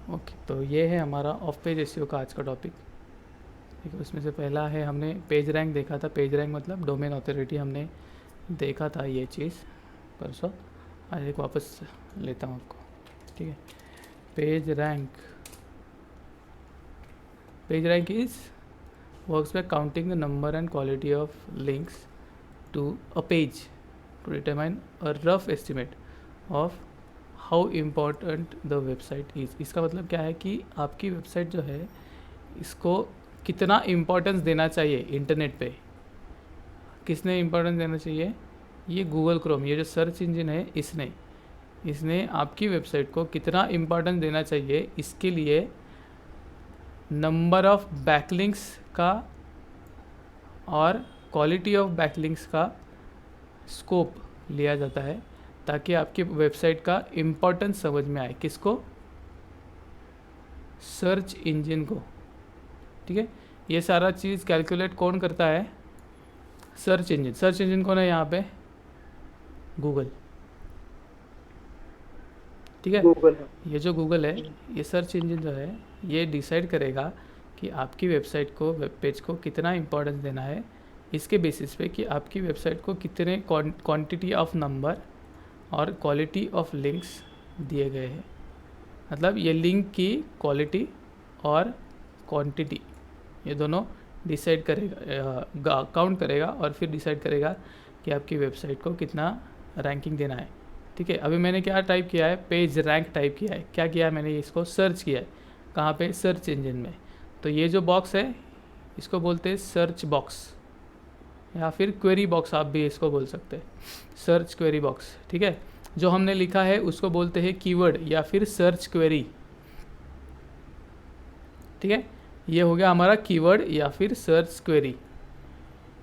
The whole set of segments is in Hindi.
ओके, तो ये है हमारा ऑफ पेज एसईओ का आज का टॉपिक। ठीक है, उसमें से पहला है, हमने पेज रैंक देखा था। पेज रैंक मतलब डोमेन ऑथोरिटी, हमने देखा था ये चीज़ परसों। आज एक वापस लेता हूँ आपको। ठीक है, page rank. Page rank is works by counting the number and quality of links to a page to determine a rough estimate of how important the website is. इसका मतलब क्या है कि आपकी वेबसाइट जो है, इसको कितना इम्पोर्टेंस देना चाहिए इंटरनेट पे। किसने इम्पोर्टेंस देना चाहिए? ये गूगल क्रोम, ये जो सर्च इंजन है, इसने इसने आपकी वेबसाइट को कितना इम्पोर्टेंस देना चाहिए, इसके लिए नंबर ऑफ बैकलिंक्स का और क्वालिटी ऑफ बैकलिंक्स का स्कोप लिया जाता है, ताकि आपकी वेबसाइट का इम्पोर्टेंस समझ में आए। किसको? सर्च इंजन को। ठीक है, ये सारा चीज़ कैलकुलेट कौन करता है? Search engine. सर्च इंजन कौन है यहाँ पे? गूगल। ठीक है, गूगल है। ये जो गूगल है, ये सर्च इंजन जो है, ये डिसाइड करेगा कि आपकी वेबसाइट को, वेब पेज को कितना इम्पोर्टेंस देना है, इसके बेसिस पे कि आपकी वेबसाइट को कितने क्वांटिटी ऑफ नंबर और क्वालिटी ऑफ लिंक्स दिए गए हैं। मतलब ये लिंक की क्वालिटी और क्वांटिटी, ये दोनों डिसाइड करेगा, काउंट करेगा और फिर डिसाइड करेगा कि आपकी वेबसाइट को कितना रैंकिंग देना है। ठीक है, अभी मैंने क्या टाइप किया है? पेज रैंक टाइप किया है। क्या किया है मैंने? इसको सर्च किया है। कहाँ पे? सर्च इंजन में। तो ये जो बॉक्स है, इसको बोलते हैं सर्च बॉक्स, या फिर क्वेरी बॉक्स आप भी इसको बोल सकते हैं, सर्च क्वेरी बॉक्स। ठीक है, जो हमने लिखा है उसको बोलते हैं कीवर्ड या फिर सर्च क्वेरी। ठीक है, ये हो गया हमारा कीवर्ड या फिर सर्च क्वेरी।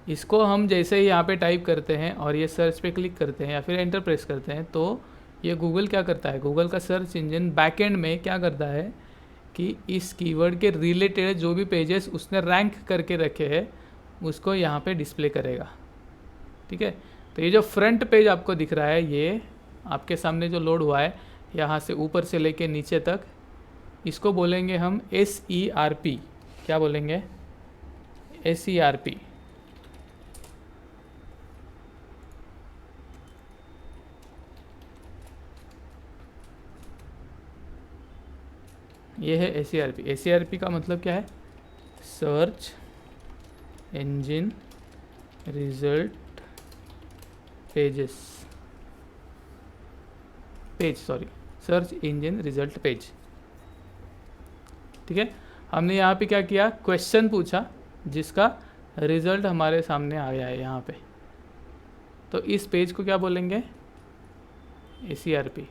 इसको हम जैसे ही यहाँ पे टाइप करते हैं और ये सर्च पे क्लिक करते हैं या फिर एंटर प्रेस करते हैं, तो ये गूगल क्या करता है? गूगल का सर्च इंजन बैकएंड में क्या करता है कि इस कीवर्ड के रिलेटेड जो भी पेजेस उसने रैंक करके रखे हैं, उसको यहाँ पे डिस्प्ले करेगा। ठीक है, तो ये जो फ्रंट पेज आपको दिख रहा है, ये आपके सामने जो लोड हुआ है, यहाँ से ऊपर से लेके नीचे तक, इसको बोलेंगे हम SERP। क्या बोलेंगे? SERP। ये है SERP। SERP का मतलब क्या है? Search engine result pages, page, sorry, search engine result page. ठीक है, हमने यहाँ पे क्या किया? क्वेश्चन पूछा जिसका रिजल्ट हमारे सामने आया है यहाँ पे। तो इस पेज को क्या बोलेंगे? SERP,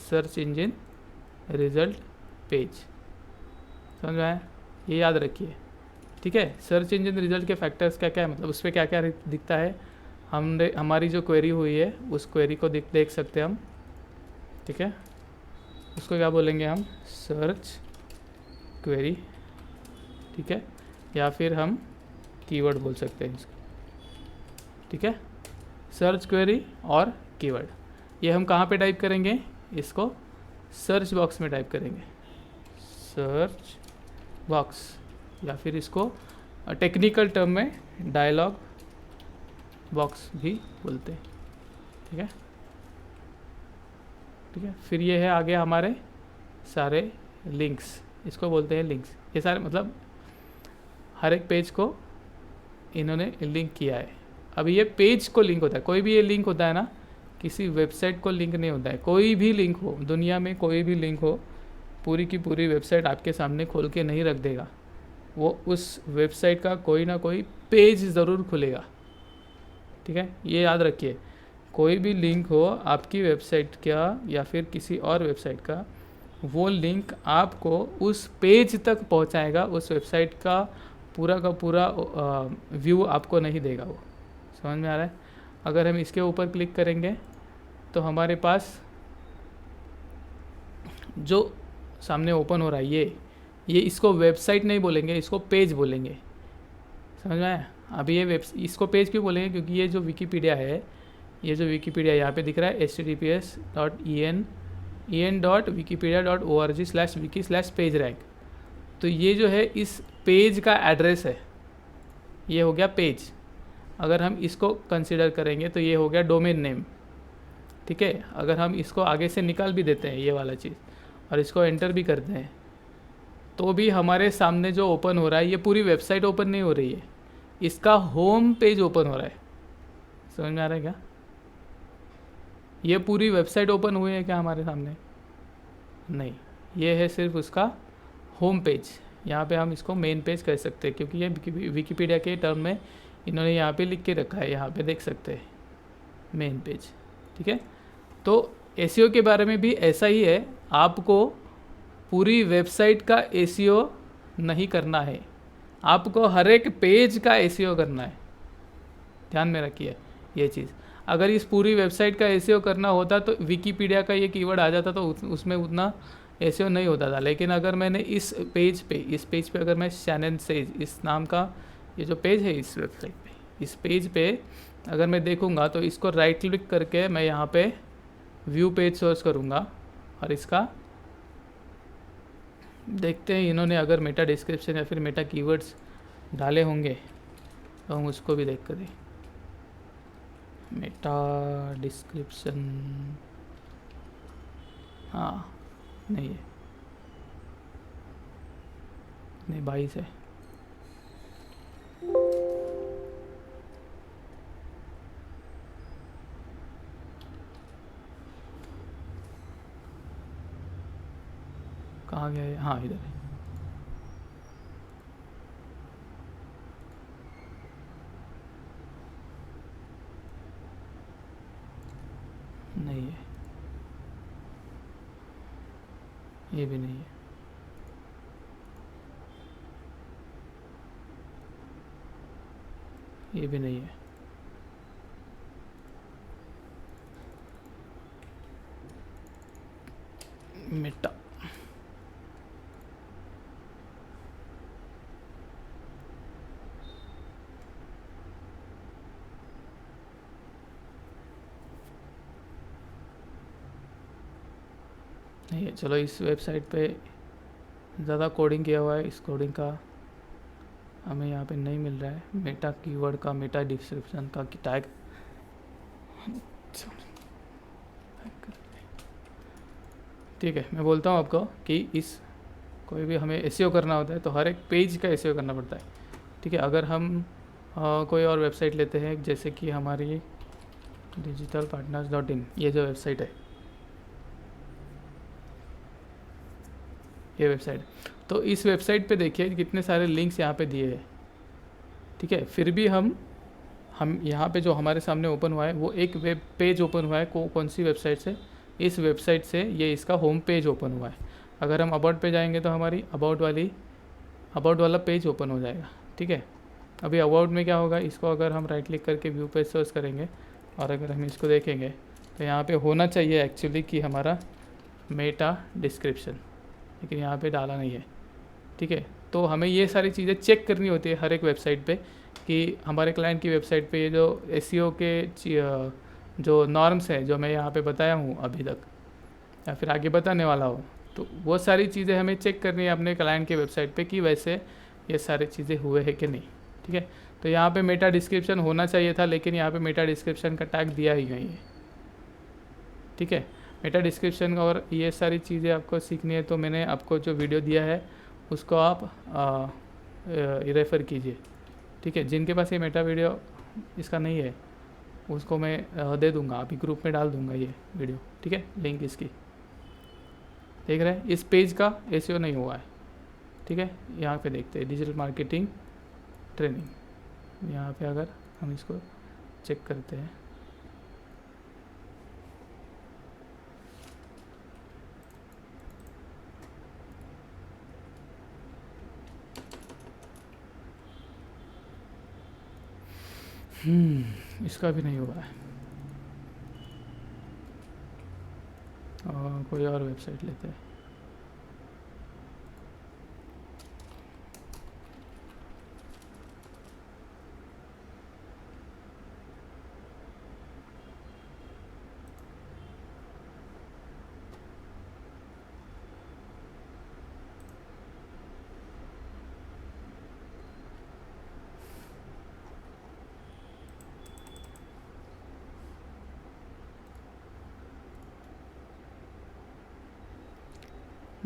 search engine result page. समझ में आया? ये याद रखिए। ठीक है, सर्च इंजन रिजल्ट के फैक्टर्स क्या क्या है, मतलब उस पर क्या क्या दिखता है। हमने हमारी जो क्वेरी हुई है उस क्वेरी को देख सकते हैं हम। ठीक है, उसको क्या बोलेंगे हम? Search query. ठीक है, या फिर हम कीवर्ड बोल सकते हैं इसको। ठीक है, सर्च क्वेरी और कीवर्ड, ये हम कहाँ पे टाइप करेंगे? इसको सर्च बॉक्स में टाइप करेंगे, सर्च बॉक्स, या फिर इसको टेक्निकल टर्म में डायलॉग बॉक्स भी बोलते हैं। ठीक है, ठीक है, फिर ये है आगे हमारे सारे लिंक्स, इसको बोलते हैं लिंक्स। ये सारे मतलब हर एक पेज को इन्होंने लिंक किया है। अभी ये पेज को लिंक होता है, कोई भी ये लिंक होता है ना, किसी वेबसाइट को लिंक नहीं होता है। कोई भी लिंक हो दुनिया में, कोई भी लिंक हो, पूरी की पूरी वेबसाइट आपके सामने खोल के नहीं रख देगा। वो उस वेबसाइट का कोई ना कोई पेज ज़रूर खुलेगा। ठीक है, ये याद रखिए। कोई भी लिंक हो आपकी वेबसाइट का या फिर किसी और वेबसाइट का, वो लिंक आपको उस पेज तक पहुंचाएगा। उस वेबसाइट का पूरा व्यू आपको नहीं देगा वो। समझ में आ रहा है? अगर हम इसके ऊपर क्लिक करेंगे तो हमारे पास जो सामने ओपन हो रहा है, ये इसको वेबसाइट नहीं बोलेंगे, इसको पेज बोलेंगे। समझ में आया? अभी ये इसको पेज क्यों बोलेंगे? क्योंकि ये जो विकीपीडिया है, ये जो विकीपीडिया यहाँ पे दिख रहा है https.en en.wikipedia.org/wiki/pagerrank। तो ये जो है इस पेज का एड्रेस है, ये हो गया पेज। अगर हम इसको कंसिडर करेंगे तो ये हो गया डोमेन नेम, ठीक है। अगर हम इसको आगे से निकाल भी देते हैं ये वाला चीज़ और इसको एंटर भी करते हैं, तो भी हमारे सामने जो ओपन हो रहा है, ये पूरी वेबसाइट ओपन नहीं हो रही है, इसका होम पेज ओपन हो रहा है। समझ में आ रहा है क्या? ये पूरी वेबसाइट ओपन हुई है क्या हमारे सामने? नहीं, ये है सिर्फ उसका होम पेज। यहाँ पे हम इसको मेन पेज कह सकते हैं, क्योंकि ये विकिपीडिया के टर्म में इन्होंने यहाँ पे लिख के रखा है, यहाँ पे देख सकते हैं मेन पेज, ठीक है। तो एसईओ के बारे में भी ऐसा ही है, आपको पूरी वेबसाइट का एसईओ नहीं करना है, आपको हर एक पेज का एसईओ करना है। ध्यान में रखिए ये चीज़। अगर इस पूरी वेबसाइट का एसईओ करना होता तो विकिपीडिया का ये कीवर्ड आ जाता, तो उसमें उतना एसईओ नहीं होता था। लेकिन अगर मैंने इस पेज पे अगर मैं शैनन सेज इस नाम का ये जो पेज है इस वेबसाइट पे, इस पेज पे अगर मैं देखूँगा तो इसको राइट क्लिक करके मैं यहाँ पे व्यू पेज सर्च करूँगा और इसका देखते हैं इन्होंने अगर मेटा डिस्क्रिप्शन या फिर मेटा कीवर्ड्स डाले होंगे तो हम उसको भी देख कर दें। मेटा डिस्क्रिप्शन, हाँ नहीं है, नहीं 22 है। कहाँ गया है? हाँ इधर है। नहीं है, ये भी नहीं है। ये भी नहीं है। मेटा नहीं है। चलो इस वेबसाइट पे ज़्यादा कोडिंग किया हुआ है, इस कोडिंग का हमें यहाँ पे नहीं मिल रहा है। मेटा कीवर्ड का, मेटा डिस्क्रिप्शन का टैग, ठीक है। मैं बोलता हूँ आपको कि इस कोई भी हमें एसईओ करना होता है तो हर एक पेज का एसईओ करना पड़ता है, ठीक है। अगर हम कोई और वेबसाइट लेते हैं, जैसे कि हमारी digitalpartners.in, ये जो वेबसाइट है, ये वेबसाइट, तो इस वेबसाइट पे देखिए कितने सारे लिंक्स यहाँ पे दिए हैं, ठीक है। फिर भी हम यहाँ पे जो हमारे सामने ओपन हुआ है वो एक वेब पेज ओपन हुआ है। कौन सी वेबसाइट से? इस वेबसाइट से ये इसका होम पेज ओपन हुआ है। अगर हम अबाउट पे जाएंगे तो हमारी अबाउट वाला पेज ओपन हो जाएगा, ठीक है। अभी अबाउट में क्या होगा, इसको अगर हम राइट क्लिक करके व्यू पेज सर्च करेंगे और अगर हम इसको देखेंगे तो यहाँ पे होना चाहिए एक्चुअली कि हमारा मेटा डिस्क्रिप्शन, लेकिन यहाँ पे डाला नहीं है, ठीक है। तो हमें ये सारी चीज़ें चेक करनी होती है हर एक वेबसाइट पे कि हमारे क्लाइंट की वेबसाइट पे ये जो एसईओ के जो नॉर्म्स हैं जो मैं यहाँ पे बताया हूँ अभी तक या फिर आगे बताने वाला हूँ, तो वो सारी चीज़ें हमें चेक करनी है अपने क्लाइंट के वेबसाइट पे कि वैसे ये सारी चीज़ें हुए हैं कि नहीं, ठीक है। तो यहाँ पे मेटा डिस्क्रिप्शन होना चाहिए था, लेकिन यहाँ पे मेटा डिस्क्रिप्शन का टैग दिया ही नहीं है, ठीक है। मेटा डिस्क्रिप्शन और ये सारी चीज़ें आपको सीखनी है तो मैंने आपको जो वीडियो दिया है उसको आप रेफ़र कीजिए, ठीक है। जिनके पास ये मेटा वीडियो इसका नहीं है उसको मैं दे दूंगा, अभी ग्रुप में डाल दूंगा ये वीडियो, ठीक है। लिंक इसकी देख रहे हैं। इस पेज का एसईओ नहीं हुआ है, ठीक है। यहाँ पे देखते हैं डिजिटल मार्केटिंग ट्रेनिंग, यहाँ पे अगर हम इसको चेक करते हैं इसका भी नहीं हुआ है। कोई और वेबसाइट लेते हैं।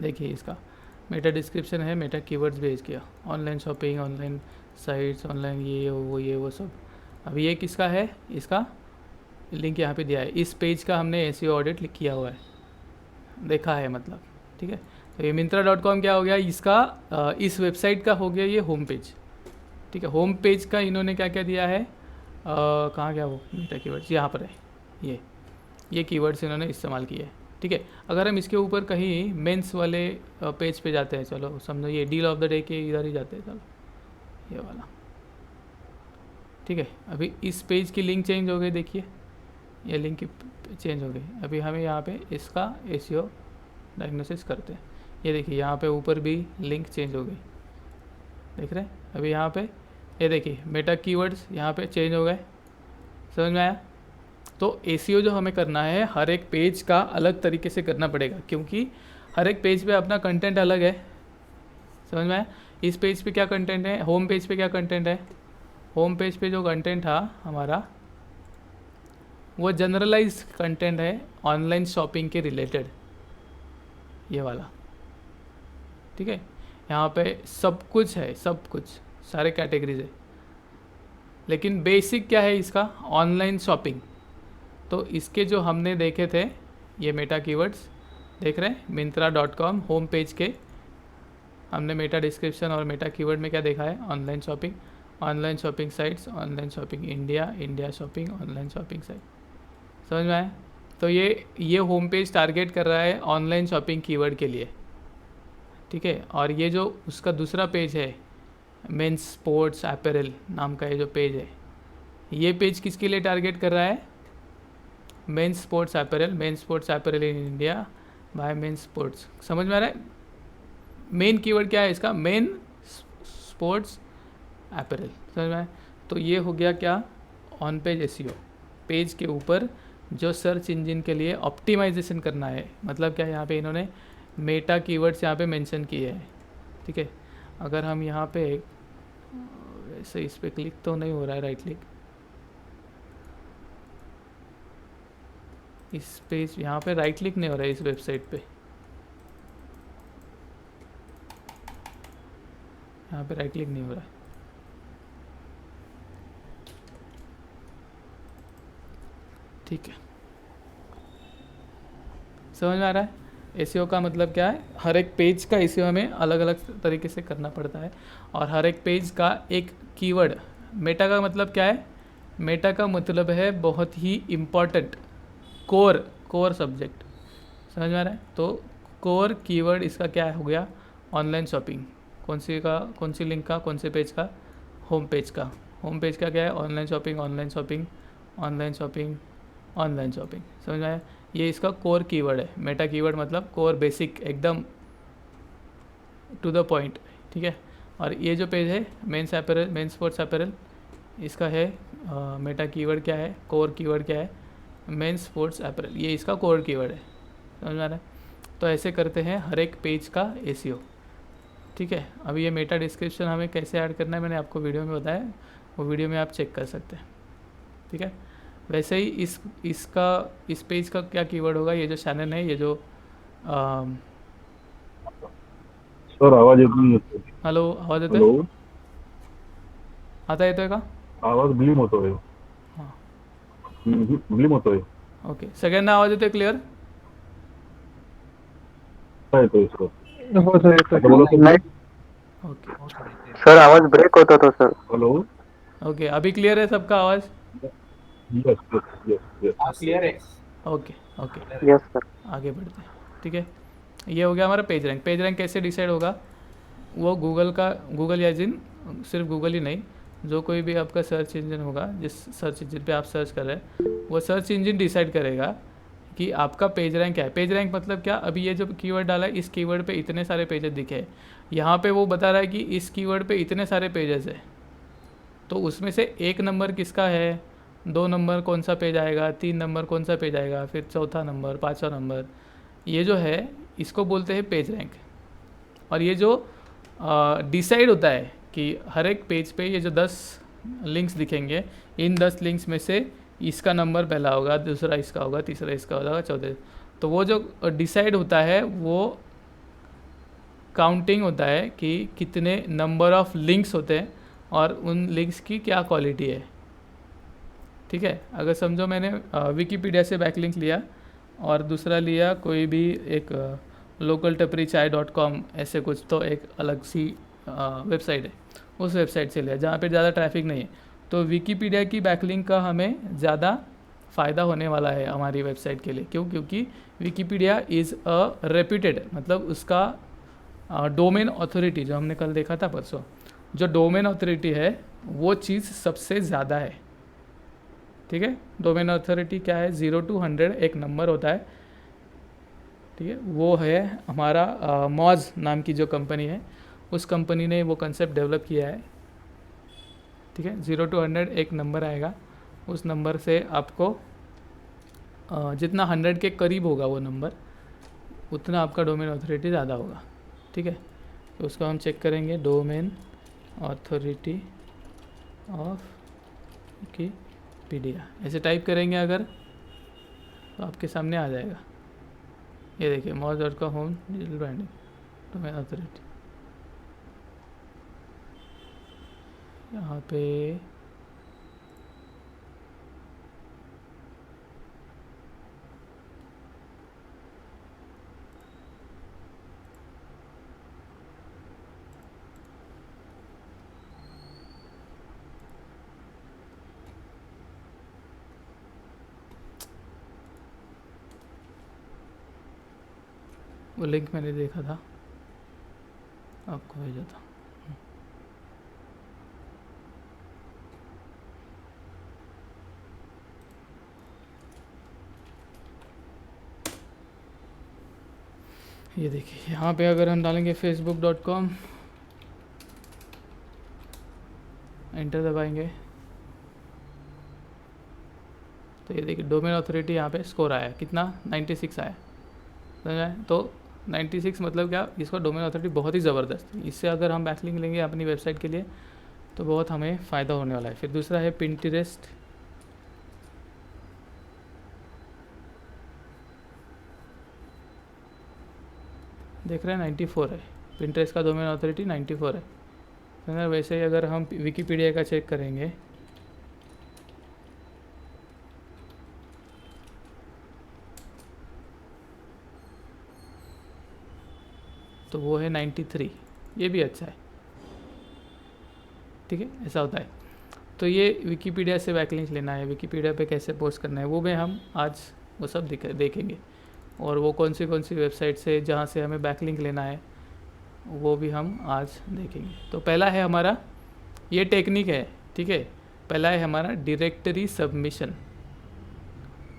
देखिए इसका मेटा डिस्क्रिप्शन है, मेटा कीवर्ड्स भेज किया, online shopping, online sites, online ये वो सब। अब ये किसका है, इसका लिंक यहाँ पे दिया है, इस पेज का हमने एसईओ ऑडिट किया हुआ है, देखा है मतलब, ठीक है। तो ये Myntra.com क्या हो गया, इसका इस वेबसाइट का हो गया ये होम पेज, ठीक है। होम पेज का इन्होंने क्या क्या दिया है, कहाँ गया वो मेटा कीवर्ड्स, यहाँ पर है, ये कीवर्ड्स इन्होंने इस्तेमाल किए हैं, ठीक है। अगर हम इसके ऊपर कहीं मेंस वाले पेज पे जाते हैं, चलो समझो ये डील ऑफ द डे के इधर ही जाते हैं, चलो ये वाला, ठीक है। अभी इस पेज की लिंक चेंज हो गई, देखिए ये लिंक चेंज हो गई। अभी हमें यहाँ पे इसका एसईओ डायग्नोसिस करते हैं, ये देखिए यहाँ पे ऊपर भी लिंक चेंज हो गई, देख रहे हैं। अभी यहाँ पे ये देखिए मेटा कीवर्ड्स यहाँ पे चेंज हो गए, समझ में आया। तो एसईओ जो हमें करना है हर एक पेज का अलग तरीके से करना पड़ेगा, क्योंकि हर एक पेज पे अपना कंटेंट अलग है, समझ में आया। इस पेज पे क्या कंटेंट है, होम पेज पे क्या कंटेंट है, होम पेज पे जो कंटेंट था हमारा वो जनरलाइज कंटेंट है ऑनलाइन शॉपिंग के रिलेटेड, ये वाला, ठीक है। यहाँ पे सब कुछ है, सब कुछ सारे कैटेगरीज है, लेकिन बेसिक क्या है इसका, ऑनलाइन शॉपिंग। तो इसके जो हमने देखे थे ये मेटा कीवर्ड्स देख रहे हैं, Myntra.com होम पेज के हमने मेटा डिस्क्रिप्शन और मेटा कीवर्ड में क्या देखा है, online shopping, online shopping sites, online shopping India, India shopping, online shopping site, समझ में आया। तो ये होम पेज टारगेट कर रहा है ऑनलाइन शॉपिंग कीवर्ड के लिए, ठीक है। और ये जो उसका दूसरा पेज है मेंस स्पोर्ट्स अपैरल नाम का ये जो पेज है, ये पेज किसके लिए टारगेट कर रहा है, men's sports apparel in India by men's sports, समझ में आ रहा है। मेन कीवर्ड क्या है इसका, मेन स्पोर्ट्स अपैरल, समझ में आया। तो ये हो गया क्या, ऑन पेज एसईओ, पेज के ऊपर जो सर्च इंजन के लिए ऑप्टिमाइजेशन करना है, मतलब क्या यहाँ पे इन्होंने मेटा कीवर्ड्स यहाँ पे मेंशन किए हैं, ठीक है। अगर हम यहाँ पे वैसे इस पर क्लिक तो नहीं हो रहा है, राइट क्लिक, इस पेज यहाँ पे राइट क्लिक नहीं हो रहा है इस वेबसाइट पे, यहाँ पे राइट क्लिक नहीं हो रहा है, ठीक है। समझ में आ रहा है, एसईओ का मतलब क्या है, हर एक पेज का एसईओ हमें अलग अलग तरीके से करना पड़ता है, और हर एक पेज का एक कीवर्ड। मेटा का मतलब क्या है, मेटा का मतलब है बहुत ही इम्पॉर्टेंट कोर सब्जेक्ट, समझ में आ रहा है। तो कोर कीवर्ड इसका क्या हो गया, ऑनलाइन शॉपिंग, कौन सी लिंक का, कौन से पेज का, होम पेज का। होम पेज का क्या है, online shopping, online shopping, online shopping, online shopping, समझ में आया। ये इसका कोर कीवर्ड है, मेटा कीवर्ड मतलब कोर, बेसिक, एकदम टू द पॉइंट, ठीक है। और ये जो पेज है men's apparel, men's sports apparel, इसका है मेटा कीवर्ड क्या है, कोर कीवर्ड क्या है, मेंस स्पोर्ट्स अपैरल, ये इसका कोर कीवर्ड है, समझ में आ रहा है। तो ऐसे करते हैं हर एक पेज का एसईओ, ठीक है। अब ये मेटा डिस्क्रिप्शन हमें कैसे ऐड करना है मैंने आपको वीडियो में बताया, वो वीडियो में आप चेक कर सकते हैं, ठीक है। वैसे ही इस पेज का क्या कीवर्ड होगा, ये जो शैनन है, ये जो सर आवाज येत नाही. हॅलो, आवाज येतोय, हॅलो, आता येतोय का, आवाज ब्लिम होतोय. हां ब्लिम होतोय. ओके, सगळ्यांना आवाज येतोय क्लिअर, काय येतोय सर? हो सर येतोय. आता बोला तुम्ही. नाही ओके सर आवाज ब्रेक होत होता सर. हेलो. ओके, अभी क्लियर है सबका आवाज़, yes yes yes yes. Clear है। Okay okay, yes sir. आगे बढ़ते हैं, ठीक है। ये हो गया हमारा पेज रैंक। पेज रैंक कैसे डिसाइड होगा, वो गूगल या जिन सिर्फ गूगल ही नहीं, जो कोई भी आपका सर्च इंजन होगा, जिस सर्च इंजन पे आप सर्च कर रहे हैं, वो सर्च इंजन डिसाइड करेगा कि आपका पेज रैंक क्या है। पेज रैंक मतलब क्या, अभी ये जो कीवर्ड डाला है, इस कीवर्ड पे इतने सारे पेजेस दिखे, यहाँ पे वो बता रहा है कि इस कीवर्ड पे इतने सारे पेजेस है, तो उसमें से 1 नंबर किसका है, 2 नंबर कौन सा पेज आएगा, 3 नंबर कौन सा पेज आएगा, फिर चौथा नंबर, 5वां नंबर, ये जो है इसको बोलते हैं पेज रैंक। और ये जो डिसाइड होता है कि हर एक पेज पे ये जो 10 लिंक्स दिखेंगे, इन 10 लिंक्स में से इसका नंबर पहला होगा, दूसरा इसका होगा, तीसरा इसका होगा, चौथे, तो वो जो डिसाइड होता है वो काउंटिंग होता है कि कितने नंबर ऑफ लिंक्स होते हैं और उन लिंक्स की क्या क्वालिटी है। ठीक है, अगर समझो मैंने विकीपीडिया से बैकलिंक लिया और दूसरा लिया कोई भी एक localtaparichai.com ऐसे कुछ, तो एक अलग सी वेबसाइट है, उस वेबसाइट से लिया जहाँ पे ज़्यादा ट्रैफिक नहीं है, तो विकीपीडिया की बैकलिंक का हमें ज़्यादा फ़ायदा होने वाला है हमारी वेबसाइट के लिए। क्यों? क्योंकि विकीपीडिया इज़ अ रेप्यूटेड, मतलब उसका डोमेन ऑथोरिटी जो हमने कल देखा था परसों, जो डोमेन ऑथोरिटी है वो चीज़ सबसे ज़्यादा है। ठीक है, डोमेन ऑथोरिटी क्या है? 0 to 100 एक नंबर होता है। ठीक है, वो है हमारा मॉज नाम की जो कंपनी है, उस कंपनी ने वो कंसेप्ट डेवलप किया है। ठीक है, 0 to 100 एक नंबर आएगा, उस नंबर से आपको जितना 100 के करीब होगा वो नंबर, उतना आपका डोमेन ऑथोरिटी ज़्यादा होगा। ठीक है, तो उसको हम चेक करेंगे, डोमेन ऑथोरिटी ऑफ विकीपीडिया ऐसे टाइप करेंगे अगर, तो आपके सामने आ जाएगा। ये देखिए, moz.com home digital branding domain authority, यहाँ पे वो लिंक मैंने देखा था, आपको भेजा था। ये देखिए, यहाँ पे अगर हम डालेंगे facebook.com, एंटर दबाएंगे, तो ये देखिए डोमेन ऑथोरिटी यहाँ पे स्कोर आया, कितना? 96 आया। समझा? तो 96 मतलब क्या? इसका डोमेन ऑथोरिटी बहुत ही ज़बरदस्त। इससे अगर हम बैकलिंक लेंगे अपनी वेबसाइट के लिए तो बहुत हमें फ़ायदा होने वाला है। फिर दूसरा है पिंटरेस्ट, देख रहे हैं 94 है, पिंटरेस्ट का डोमेन ऑथोरिटी 94 है। तो वैसे ही अगर हम विकीपीडिया का चेक करेंगे, तो वो है 93, ये भी अच्छा है। ठीक है, ऐसा होता है। तो ये विकीपीडिया से बैकलिंक लेना है, विकीपीडिया पे कैसे पोस्ट करना है, वो भी हम आज वो सब देखेंगे। और वो कौन सी वेबसाइट से जहाँ से हमें बैकलिंक लेना है वो भी हम आज देखेंगे। तो पहला है हमारा, ये टेक्निक है। ठीक है, पहला है हमारा डायरेक्टरी सबमिशन।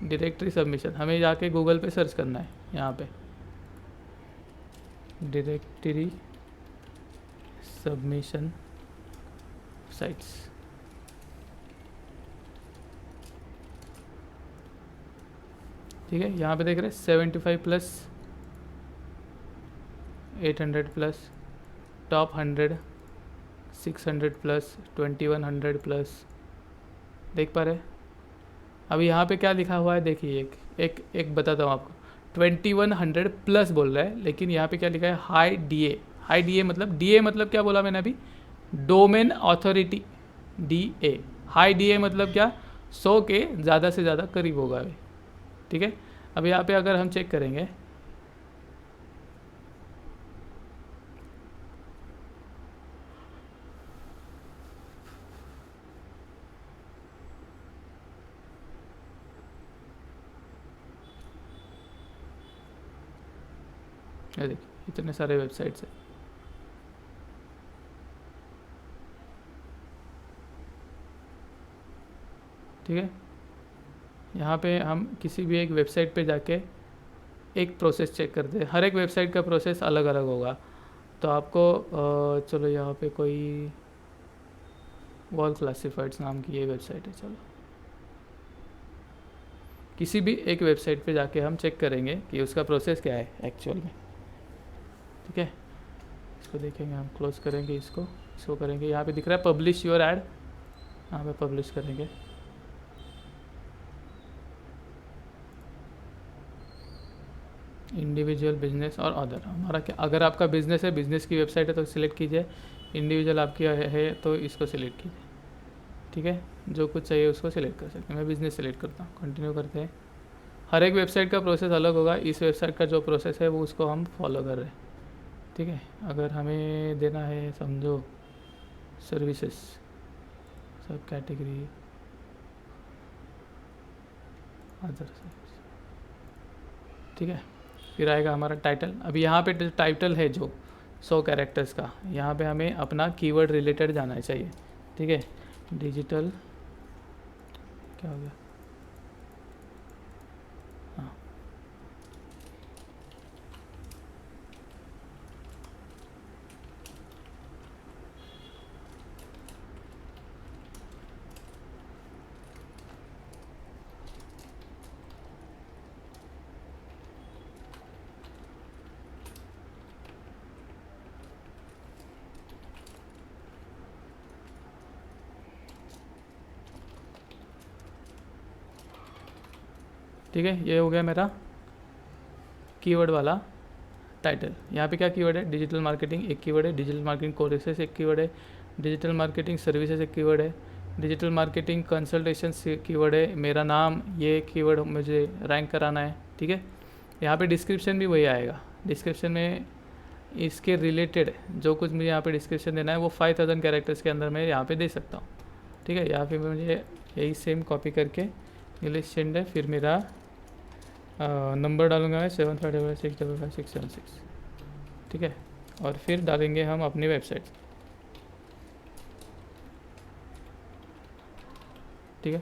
डायरेक्टरी सबमिशन हमें जाके गूगल पे सर्च करना है, यहाँ पे डायरेक्टरी सबमिशन साइट्स। ठीक है, यहाँ पे देख रहे हैं 75+, 800+, टॉप 100, 600+, 2100+, देख पा रहे हैं? अभी यहाँ पे क्या लिखा हुआ है देखिए, एक बताता हूँ आपको। 2100+ बोल रहा है, लेकिन यहाँ पे क्या लिखा है? High DA. हाई डीए मतलब क्या बोला मैंने अभी? Domain authority, DA. High DA मतलब क्या? 100 के ज़्यादा से ज़्यादा करीब होगा अभी। ठीक है, अब यहाँ पे अगर हम चेक करेंगे, ये देखिए इतने सारे वेबसाइट्स हैं। ठीक है, यहाँ पे हम किसी भी एक वेबसाइट पे जाके एक प्रोसेस चेक करते हैं। हर एक वेबसाइट का प्रोसेस अलग अलग होगा। तो आपको चलो यहाँ पे कोई वॉल क्लासिफाइड्स नाम की ये वेबसाइट है, चलो किसी भी एक वेबसाइट पे जाके हम चेक करेंगे कि उसका प्रोसेस क्या है एक्चुअल में। ठीक है, इसको देखेंगे, हम क्लोज करेंगे, इसको करेंगे। यहाँ पे दिख रहा है पब्लिश योर ऐड, यहाँ पे पब्लिश करेंगे। इंडिविजुअल, बिजनेस और अदर। हमारा क्या, अगर आपका बिजनेस है, बिजनेस की वेबसाइट है तो सिलेक्ट कीजिए, इंडिविजुअल आपकी है तो इसको सिलेक्ट कीजिए। ठीक है, जो कुछ चाहिए उसको सिलेक्ट कर सकते हैं। मैं बिजनेस सेलेक्ट करता हूँ, कंटिन्यू करते हैं। हर एक वेबसाइट का प्रोसेस अलग होगा, इस वेबसाइट का जो प्रोसेस है वो उसको हम फॉलो कर रहे हैं। ठीक है, अगर हमें देना है समझो सर्विसेज, सब कैटेगरी, अदर सर्विस। ठीक है, फिर आएगा हमारा टाइटल। अभी यहाँ पे टाइटल है जो 100 कैरेक्टर्स का, यहाँ पे हमें अपना कीवर्ड रिलेटेड जाना चाहिए। ठीक है, डिजिटल, क्या हो गया, हाँ, ठीक है, ये हो गया मेरा कीवर्ड वाला टाइटल। यहाँ पे क्या कीवर्ड है, डिजिटल मार्केटिंग एक कीवर्ड है, डिजिटल मार्केटिंग कोर्सेस एक कीवर्ड है, डिजिटल मार्केटिंग सर्विसेज एक कीवर्ड है, डिजिटल मार्केटिंग कंसल्टेशन कीवर्ड है, मेरा नाम, ये कीवर्ड मुझे रैंक कराना है। ठीक है, यहाँ पे डिस्क्रिप्शन भी वही आएगा। डिस्क्रिप्शन में इसके रिलेटेड जो कुछ मुझे यहाँ पे डिस्क्रिप्शन देना है वो 5000 कैरेक्टर्स के अंदर मैं यहाँ पे दे सकता हूँ। ठीक है, यहाँ पे मुझे यही सेम कॉपी करके इंग्लिश सेंड है, फिर मेरा नंबर डालूंगा मैं 7355655676। ठीक है, और फिर डालेंगे हम अपनी वेबसाइट। ठीक है,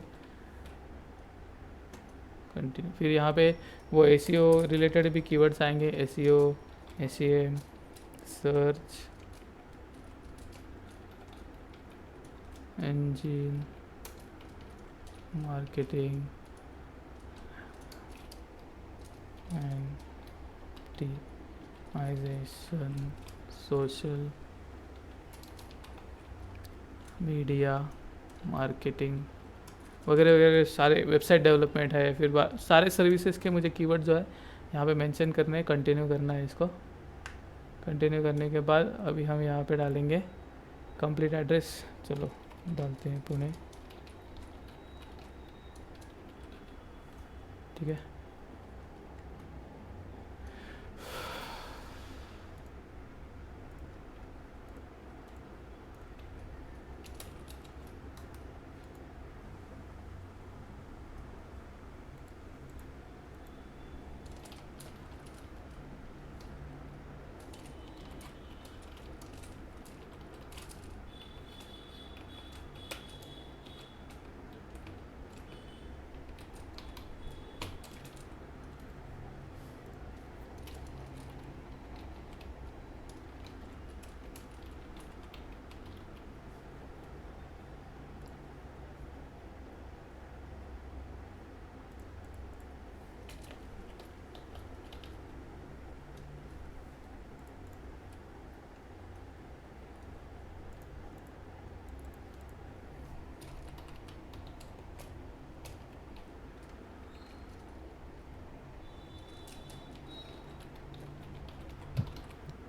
कंटिन्यू। फिर यहाँ पे वो एसीओ रिलेटेड भी कीवर्ड्स आएंगे, SEO, SEM, search engine marketing and optimization, social media marketing वगैरह वगैरह, सारे वेबसाइट डेवलपमेंट है। फिर सारे सर्विसेज के मुझे कीवर्ड जो है यहाँ पे मेंशन करने हैं। कंटिन्यू करना है इसको। कंटिन्यू करने के बाद अभी हम यहाँ पे डालेंगे कंप्लीट एड्रेस। चलो डालते हैं पुणे। ठीक है,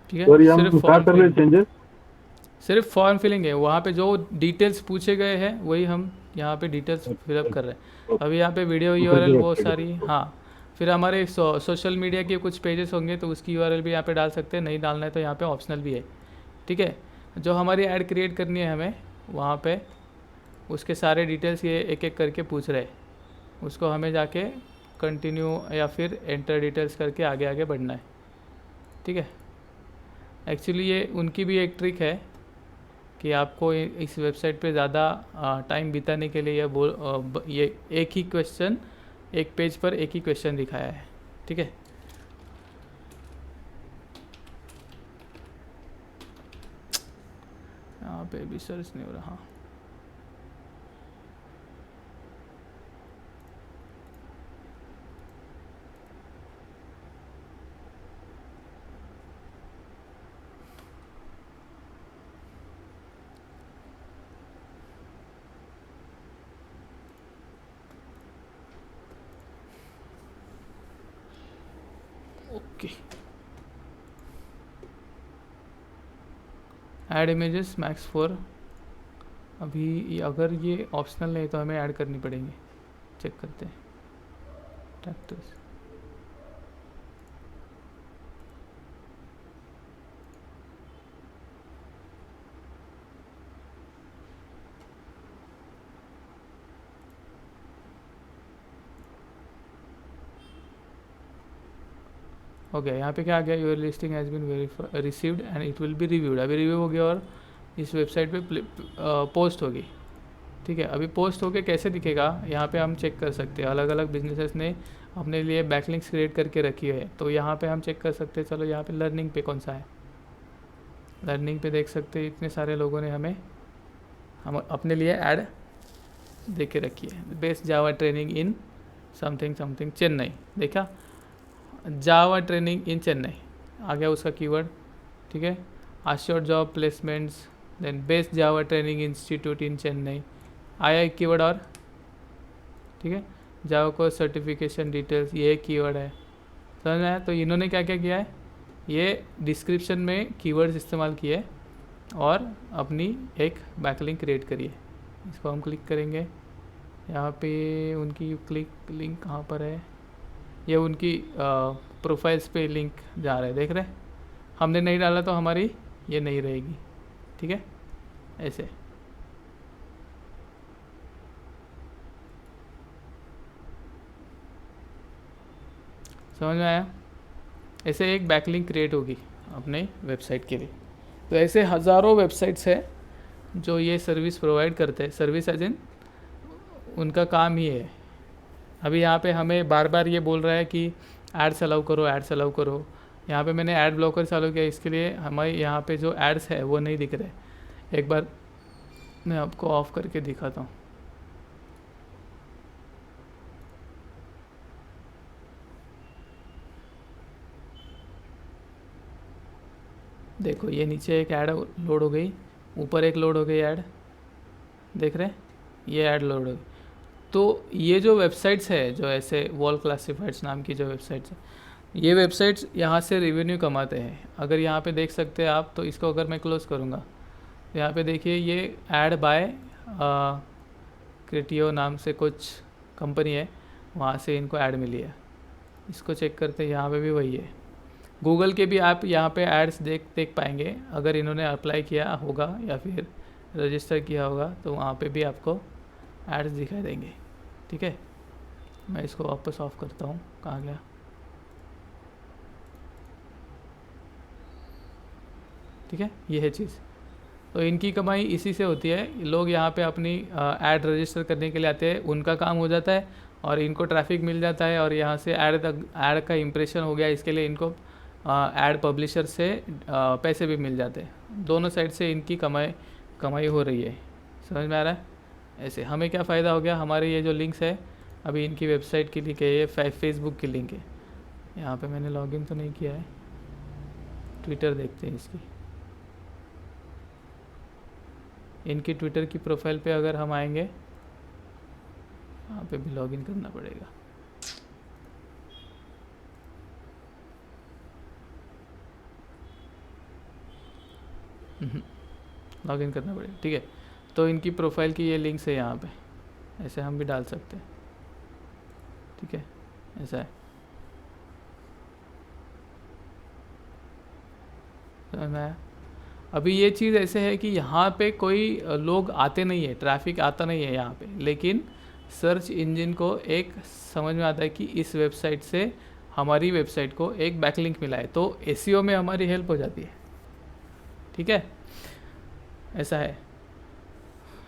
ठीक सर है, ये हम सिर्फ क्या फॉर्म कर रहे हैं फिलिंग, चेंजेस? सिर्फ फॉर्म फिलिंग है। वहाँ पे जो डिटेल्स पूछे गए हैं वही हम यहाँ पे डिटेल्स फिलअप कर रहे हैं। अभी यहाँ पे वीडियो यूआरएल वो सारी, हाँ। फिर हमारे सोशल मीडिया के कुछ पेजेस होंगे तो उसकी यूआरएल भी यहाँ पे डाल सकते हैं, नहीं डालना है तो यहाँ पे ऑप्शनल भी है। ठीक है, जो हमारी ऐड क्रिएट करनी है हमें वहाँ पे उसके सारे डिटेल्स ये एक एक करके पूछ रहे हैं, उसको हमें जाके कंटिन्यू या फिर एंटर डिटेल्स करके आगे आगे बढ़ना है। ठीक है, एक्चुअली ये उनकी भी एक ट्रिक है कि आपको इस वेबसाइट पे ज़्यादा टाइम बिताने के लिए ये एक ही क्वेश्चन, एक पेज पर एक ही क्वेश्चन दिखाया है। ठीक है, यहाँ पे भी सर्च नहीं हो रहा। Okay, add images max 4। अभी अगर ये ऑप्शनल नहीं तो हमें ऐड करनी पड़ेंगी, चेक करते हैं। ट्रैक्टर्स, ओके, यहाँ पे क्या आ गया, your listing has been received and it will be reviewed. अभी रिव्यू हो गया और इस वेबसाइट पे पोस्ट होगी। ठीक है, अभी पोस्ट होके कैसे दिखेगा, यहाँ पे हम चेक कर सकते हैं। अलग अलग बिजनेसेस ने अपने लिए बैकलिंक्स क्रिएट करके रखी है, तो यहाँ पे हम चेक कर सकते हैं। चलो यहाँ पे लर्निंग पे कौन सा है, लर्निंग पे देख सकते हैं इतने सारे लोगों ने हम अपने लिए ऐड दे के रखी है। Best Java training in something something Chennai, देखा, जावा ट्रेनिंग इन चेन्नई आ गया उसका कीवर्ड। ठीक है, assure job placements, then best Java training institute in Chennai आया एक कीवर्ड और। ठीक है, जावा को सर्टिफिकेशन डिटेल्स, ये एक कीवर्ड है, समझ में आया। तो इन्होंने क्या क्या किया है, ये डिस्क्रिप्शन में कीवर्ड्स इस्तेमाल किए और अपनी एक बैकलिंक क्रिएट करी है। इसको हम क्लिक करेंगे, यहाँ पे उनकी लिंक कहाँ पर है, ये उनकी प्रोफाइल्स पे लिंक जा रहे हैं, देख रहे हैं। हमने नहीं डाला तो हमारी ये नहीं रहेगी। ठीक है, ऐसे समझ में आया। ऐसे एक बैकलिंक क्रिएट होगी अपने वेबसाइट के लिए। तो ऐसे हज़ारों वेबसाइट्स है जो ये सर्विस प्रोवाइड करते हैं। सर्विस एज इन उनका काम ही है। अभी यहाँ पे हमें बार बार ये बोल रहा है कि एड्स अलाउ करो, एड्स अलाउ करो। यहाँ पे मैंने ऐड ब्लॉकर चालू किया, इसके लिए हमारे यहाँ पे जो एड्स है वो नहीं दिख रहे। एक बार मैं आपको ऑफ करके दिखाता हूँ। देखो, ये नीचे एक ऐड लोड हो गई, ऊपर एक लोड हो गई ऐड, देख रहे हैं, ये ऐड लोड हो गई। तो ये जो वेबसाइट्स है, जो ऐसे वॉल क्लासिफाइड्स नाम की जो वेबसाइट्स है, ये वेबसाइट्स यहाँ से रेवेन्यू कमाते हैं। अगर यहाँ पे देख सकते हैं आप, तो इसको अगर मैं क्लोज़ करूँगा, तो यहाँ पे देखिए ये ऐड बाय क्रिएटिव नाम से कुछ कंपनी है, वहाँ से इनको ऐड मिली है। इसको चेक करते हैं, यहाँ पे भी वही है। गूगल के भी आप यहाँ पे एड्स देख पाएंगे, अगर इन्होंने अप्लाई किया होगा या फिर रजिस्टर किया होगा तो वहाँ पे भी आपको एड्स दिखाई देंगे। ठीक है, मैं इसको वापस ऑफ करता हूँ, कहाँ गया। ठीक है, ये है चीज़। तो इनकी कमाई इसी से होती है। लोग यहाँ पे अपनी ऐड रजिस्टर करने के लिए आते हैं, उनका काम हो जाता है और इनको ट्रैफिक मिल जाता है और यहाँ से ऐड का इम्प्रेशन हो गया, इसके लिए इनको ऐड पब्लिशर से पैसे भी मिल जाते हैं। दोनों साइड से इनकी कमाई हो रही है, समझ में आ रहा है। ऐसे हमें क्या फ़ायदा हो गया, हमारे ये जो लिंक्स है अभी इनकी वेबसाइट की लिंक है, ये फेसबुक की लिंक है। यहाँ पे मैंने लॉगिन तो नहीं किया है, ट्विटर देखते हैं इसकी। इनकी ट्विटर की प्रोफाइल पे अगर हम आएंगे, यहाँ पे भी लॉगिन करना पड़ेगा। लॉगिन करना पड़ेगा, ठीक है। तो इनकी प्रोफाइल की ये लिंक्स है यहाँ पे, ऐसे हम भी डाल सकते हैं। ठीक है, ऐसा है, समझ में आया। अभी ये चीज़ ऐसे है कि यहाँ पे कोई लोग आते नहीं है, ट्रैफिक आता नहीं है यहाँ पे, लेकिन सर्च इंजन को एक समझ में आता है कि इस वेबसाइट से हमारी वेबसाइट को एक बैकलिंक मिला है, तो एसईओ में हमारी हेल्प हो जाती है। ठीक है, ऐसा है।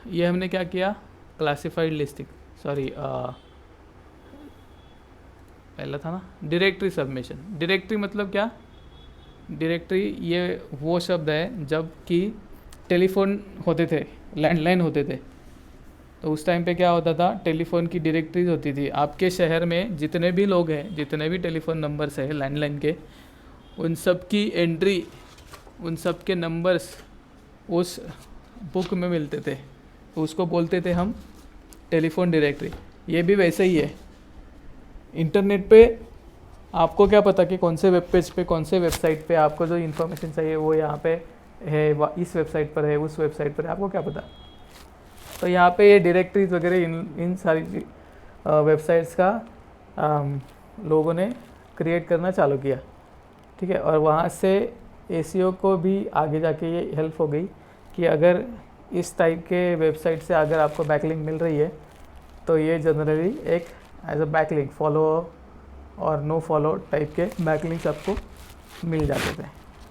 ये हमने क्या किया, क्लासिफाइड लिस्टिंग, सॉरी पहला था ना डायरेक्टरी सबमिशन। डायरेक्टरी मतलब क्या, डायरेक्टरी ये वो शब्द है जब कि टेलीफोन होते थे, लैंडलाइन होते थे, तो उस टाइम पे क्या होता था, टेलीफोन की डायरेक्टरीज होती थी। आपके शहर में जितने भी लोग हैं, जितने भी टेलीफोन नंबर्स हैं लैंडलाइन के, उन सब की एंट्री, उन सब के नंबर्स उस बुक में मिलते थे, तो उसको बोलते थे हम टेलीफोन डायरेक्टरी। ये भी वैसे ही है, इंटरनेट पे आपको क्या पता कि कौन से वेब पेज पे, कौन से वेबसाइट पे आपको जो इन्फॉर्मेशन चाहिए वो यहाँ पे है, इस वेबसाइट पर है, उस वेबसाइट पर है, आपको क्या पता। तो यहाँ पे ये डायरेक्टरीज वगैरह इन सारी वेबसाइट्स का लोगों ने क्रिएट करना चालू किया, ठीक है। और वहाँ से एसीओ को भी आगे जाके ये हेल्प हो गई कि अगर इस टाइप के वेबसाइट से अगर आपको बैकलिंक मिल रही है तो ये जनरली एक एज अ बैकलिंक, फॉलो और नो फॉलो टाइप के बैकलिंक्स आपको मिल जाते थे।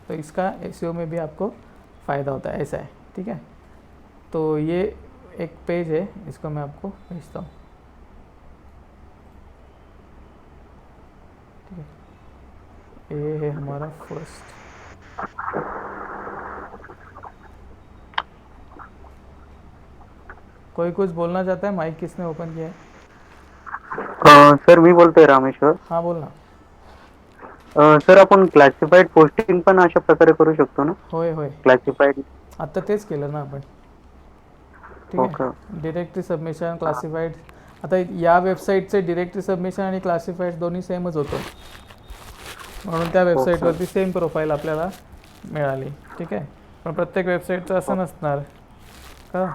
तो इसका एसीओ में भी आपको फ़ायदा होता है, ऐसा है, ठीक है। तो ये एक पेज है, इसको मैं आपको भेजता हूँ, ठीक है। ये है हमारा फर्स्ट, कोई कुछ बोलना चाहता है? माइक किसने ओपन किया है? सर मी बोलतोय रामेश्वर. हाँ बोलना. सर आपण क्लासिफाईड पोस्टिंग पण अशा प्रकारे करू शकतो ना? होय होय, क्लासिफाईड. आता तेच केलं ना आपण, ठीक आहे. Directory submission, classified. आता या वेबसाईटचे डिरेक्टरी सबमिशन आणि क्लासिफाईड दोन्ही सेमच होतं, म्हणून त्या वेबसाईटवरती सेम प्रोफाईल आपल्याला मिळाली, ठीक आहे. पण प्रत्येक वेबसाईटचं असं नसणार का.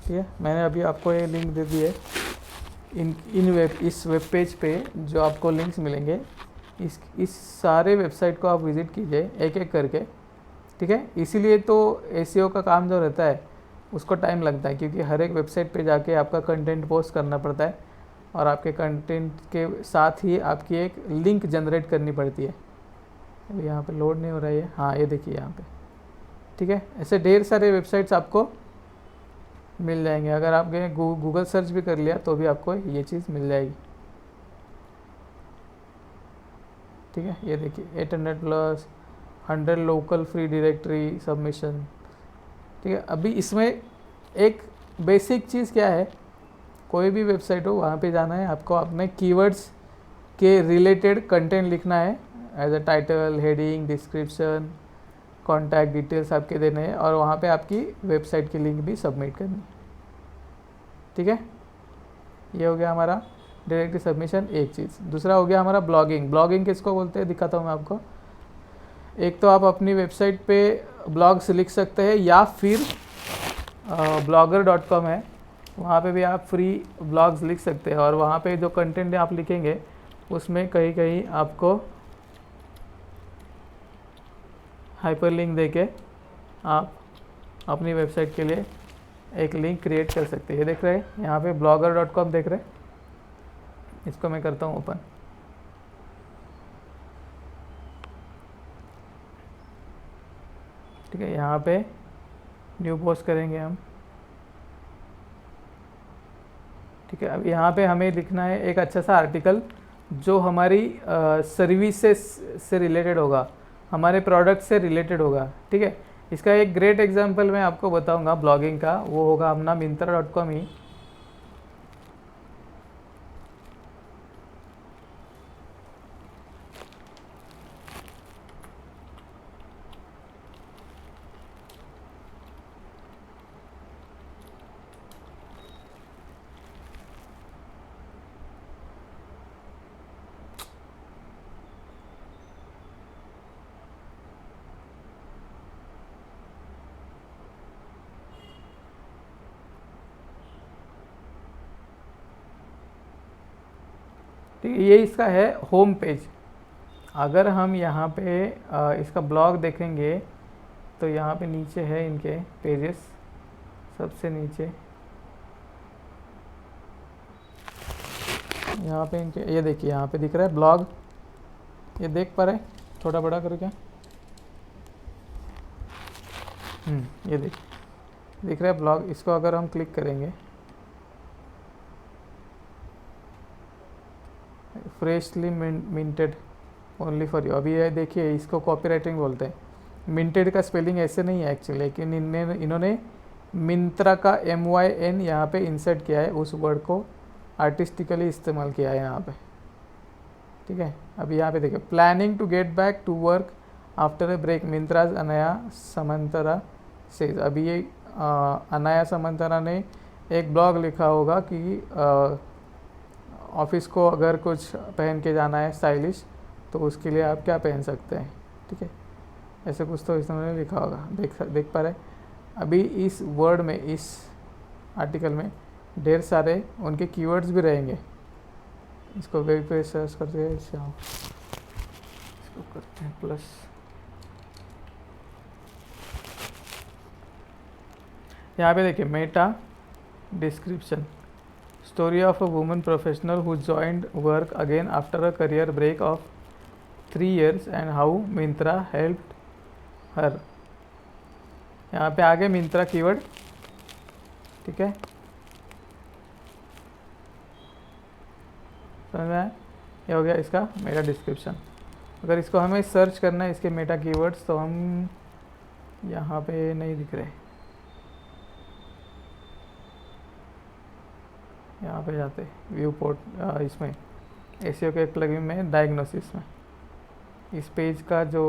ठीक है, मैंने अभी आपको ये लिंक दे दी है. इस वेब पेज पे जो आपको लिंक्स मिलेंगे, इस सारे वेबसाइट को आप विज़िट कीजिए एक एक करके, ठीक है. इसीलिए तो एसईओ का काम जो रहता है उसको टाइम लगता है, क्योंकि हर एक वेबसाइट पे जाके आपका कंटेंट पोस्ट करना पड़ता है और आपके कंटेंट के साथ ही आपकी एक लिंक जनरेट करनी पड़ती है. अभी यहाँ पे लोड नहीं हो रहा है, हाँ ये देखिए यहाँ पे, ठीक है. ऐसे ढेर सारे वेबसाइट्स आपको मिल जाएंगे. अगर आपने गूगल सर्च भी कर लिया तो भी आपको ये चीज़ मिल जाएगी, ठीक है. ये देखिए 800+ 100 लोकल फ्री डायरेक्टरी सबमिशन, ठीक है. अभी इसमें एक बेसिक चीज़ क्या है, कोई भी वेबसाइट हो वहाँ पे जाना है आपको, अपने कीवर्ड्स के रिलेटेड कंटेंट लिखना है, as a title, heading, description, contact details आपके देने हैं, और वहाँ पे आपकी वेबसाइट की लिंक भी सबमिट करनी है, ठीक है. ये हो गया हमारा डायरेक्टरी सबमिशन, एक चीज़. दूसरा हो गया हमारा ब्लॉगिंग. ब्लॉगिंग किसको बोलते हैं दिखाता हूँ मैं आपको. एक तो आप अपनी वेबसाइट पे ब्लॉग्स लिख सकते हैं, या फिर blogger.com है, वहाँ पे भी आप फ्री ब्लॉग्स लिख सकते हैं. और वहाँ पे जो कंटेंट आप लिखेंगे उसमें कहीं कहीं आपको हाइपरलिंक देके आप अपनी वेबसाइट के लिए एक लिंक क्रिएट कर सकते हैं. ये देख रहे हैं यहाँ पे blogger.com देख रहे हैं, इसको मैं करता हूँ ओपन. ठीक है, यहाँ पे न्यू पोस्ट करेंगे हम, ठीक है. अब यहाँ पे हमें लिखना है एक अच्छा सा आर्टिकल जो हमारी सर्विसेज से रिलेटेड होगा, हमारे प्रोडक्ट से रिलेटेड होगा, ठीक है. इसका एक ग्रेट एग्जांपल मैं आपको बताऊंगा ब्लॉगिंग का, वो होगा अपना Myntra.com ही. ठीक है, ये इसका है होम पेज. अगर हम यहाँ पे इसका ब्लॉग देखेंगे तो यहाँ पे नीचे है इनके पेजेस, सबसे नीचे यहाँ पे इनके, ये देखिए यहाँ पे दिख रहा है ब्लॉग, ये देख पा रहे हैं, थोड़ा बड़ा करो क्या. ये दिख रहा है ब्लॉग. इसको अगर हम क्लिक करेंगे, freshly minted only for you. अभी ये देखिए, इसको कॉपी राइटिंग बोलते हैं. मिंटेड का स्पेलिंग ऐसे नहीं है एक्चुअली, लेकिन इन्होंने मिंत्रा का MYN यहाँ पे इंसर्ट किया है, उस वर्ड को आर्टिस्टिकली इस्तेमाल किया है यहाँ पे, ठीक है। अभी यहाँ पे देखिए, planning to get back to work after a break Myntra's Anaya Samantara से। अभी ये अनाया समंतरा ने एक ब्लॉग लिखा होगा कि ऑफिस को अगर कुछ पहन के जाना है स्टाइलिश, तो उसके लिए आप क्या पहन सकते हैं, ठीक है। ऐसे कुछ तो इसने लिखा होगा, देख पा रहे। अभी इस वर्ड में, इस आर्टिकल में ढेर सारे उनके कीवर्ड्स भी रहेंगे। इसको वेब पे सर्च करते हैं, इसको करते हैं प्लस। यहाँ पे देखिए, meta description, story of a woman professional who joined work again after a career break of 3 years and how Myntra helped her. यहाँ पे आगे मिंत्रा कीवर्ड, ठीक है, समझ में आया? ये हो गया इसका मेटा डिस्क्रिप्शन। अगर इसको हमें सर्च करना है, इसके मेटा कीवर्ड्स, तो हम यहाँ पे नहीं दिख रहे, यहाँ पे जाते व्यू पोर्ट, इसमें एसईओ के प्लगइन में डायग्नोसिस में इस पेज का जो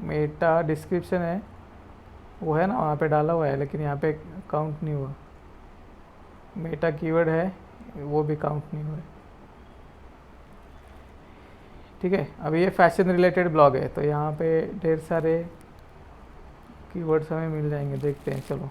मेटा डिस्क्रिप्शन है वो है ना, वहाँ पे डाला हुआ है, लेकिन यहाँ पे काउंट नहीं हुआ। मेटा कीवर्ड है वो भी काउंट नहीं हुआ, ठीक है। अभी ये फैशन रिलेटेड ब्लॉग है, तो यहाँ पे ढेर सारे कीवर्ड्स हमें मिल जाएंगे, देखते हैं चलो।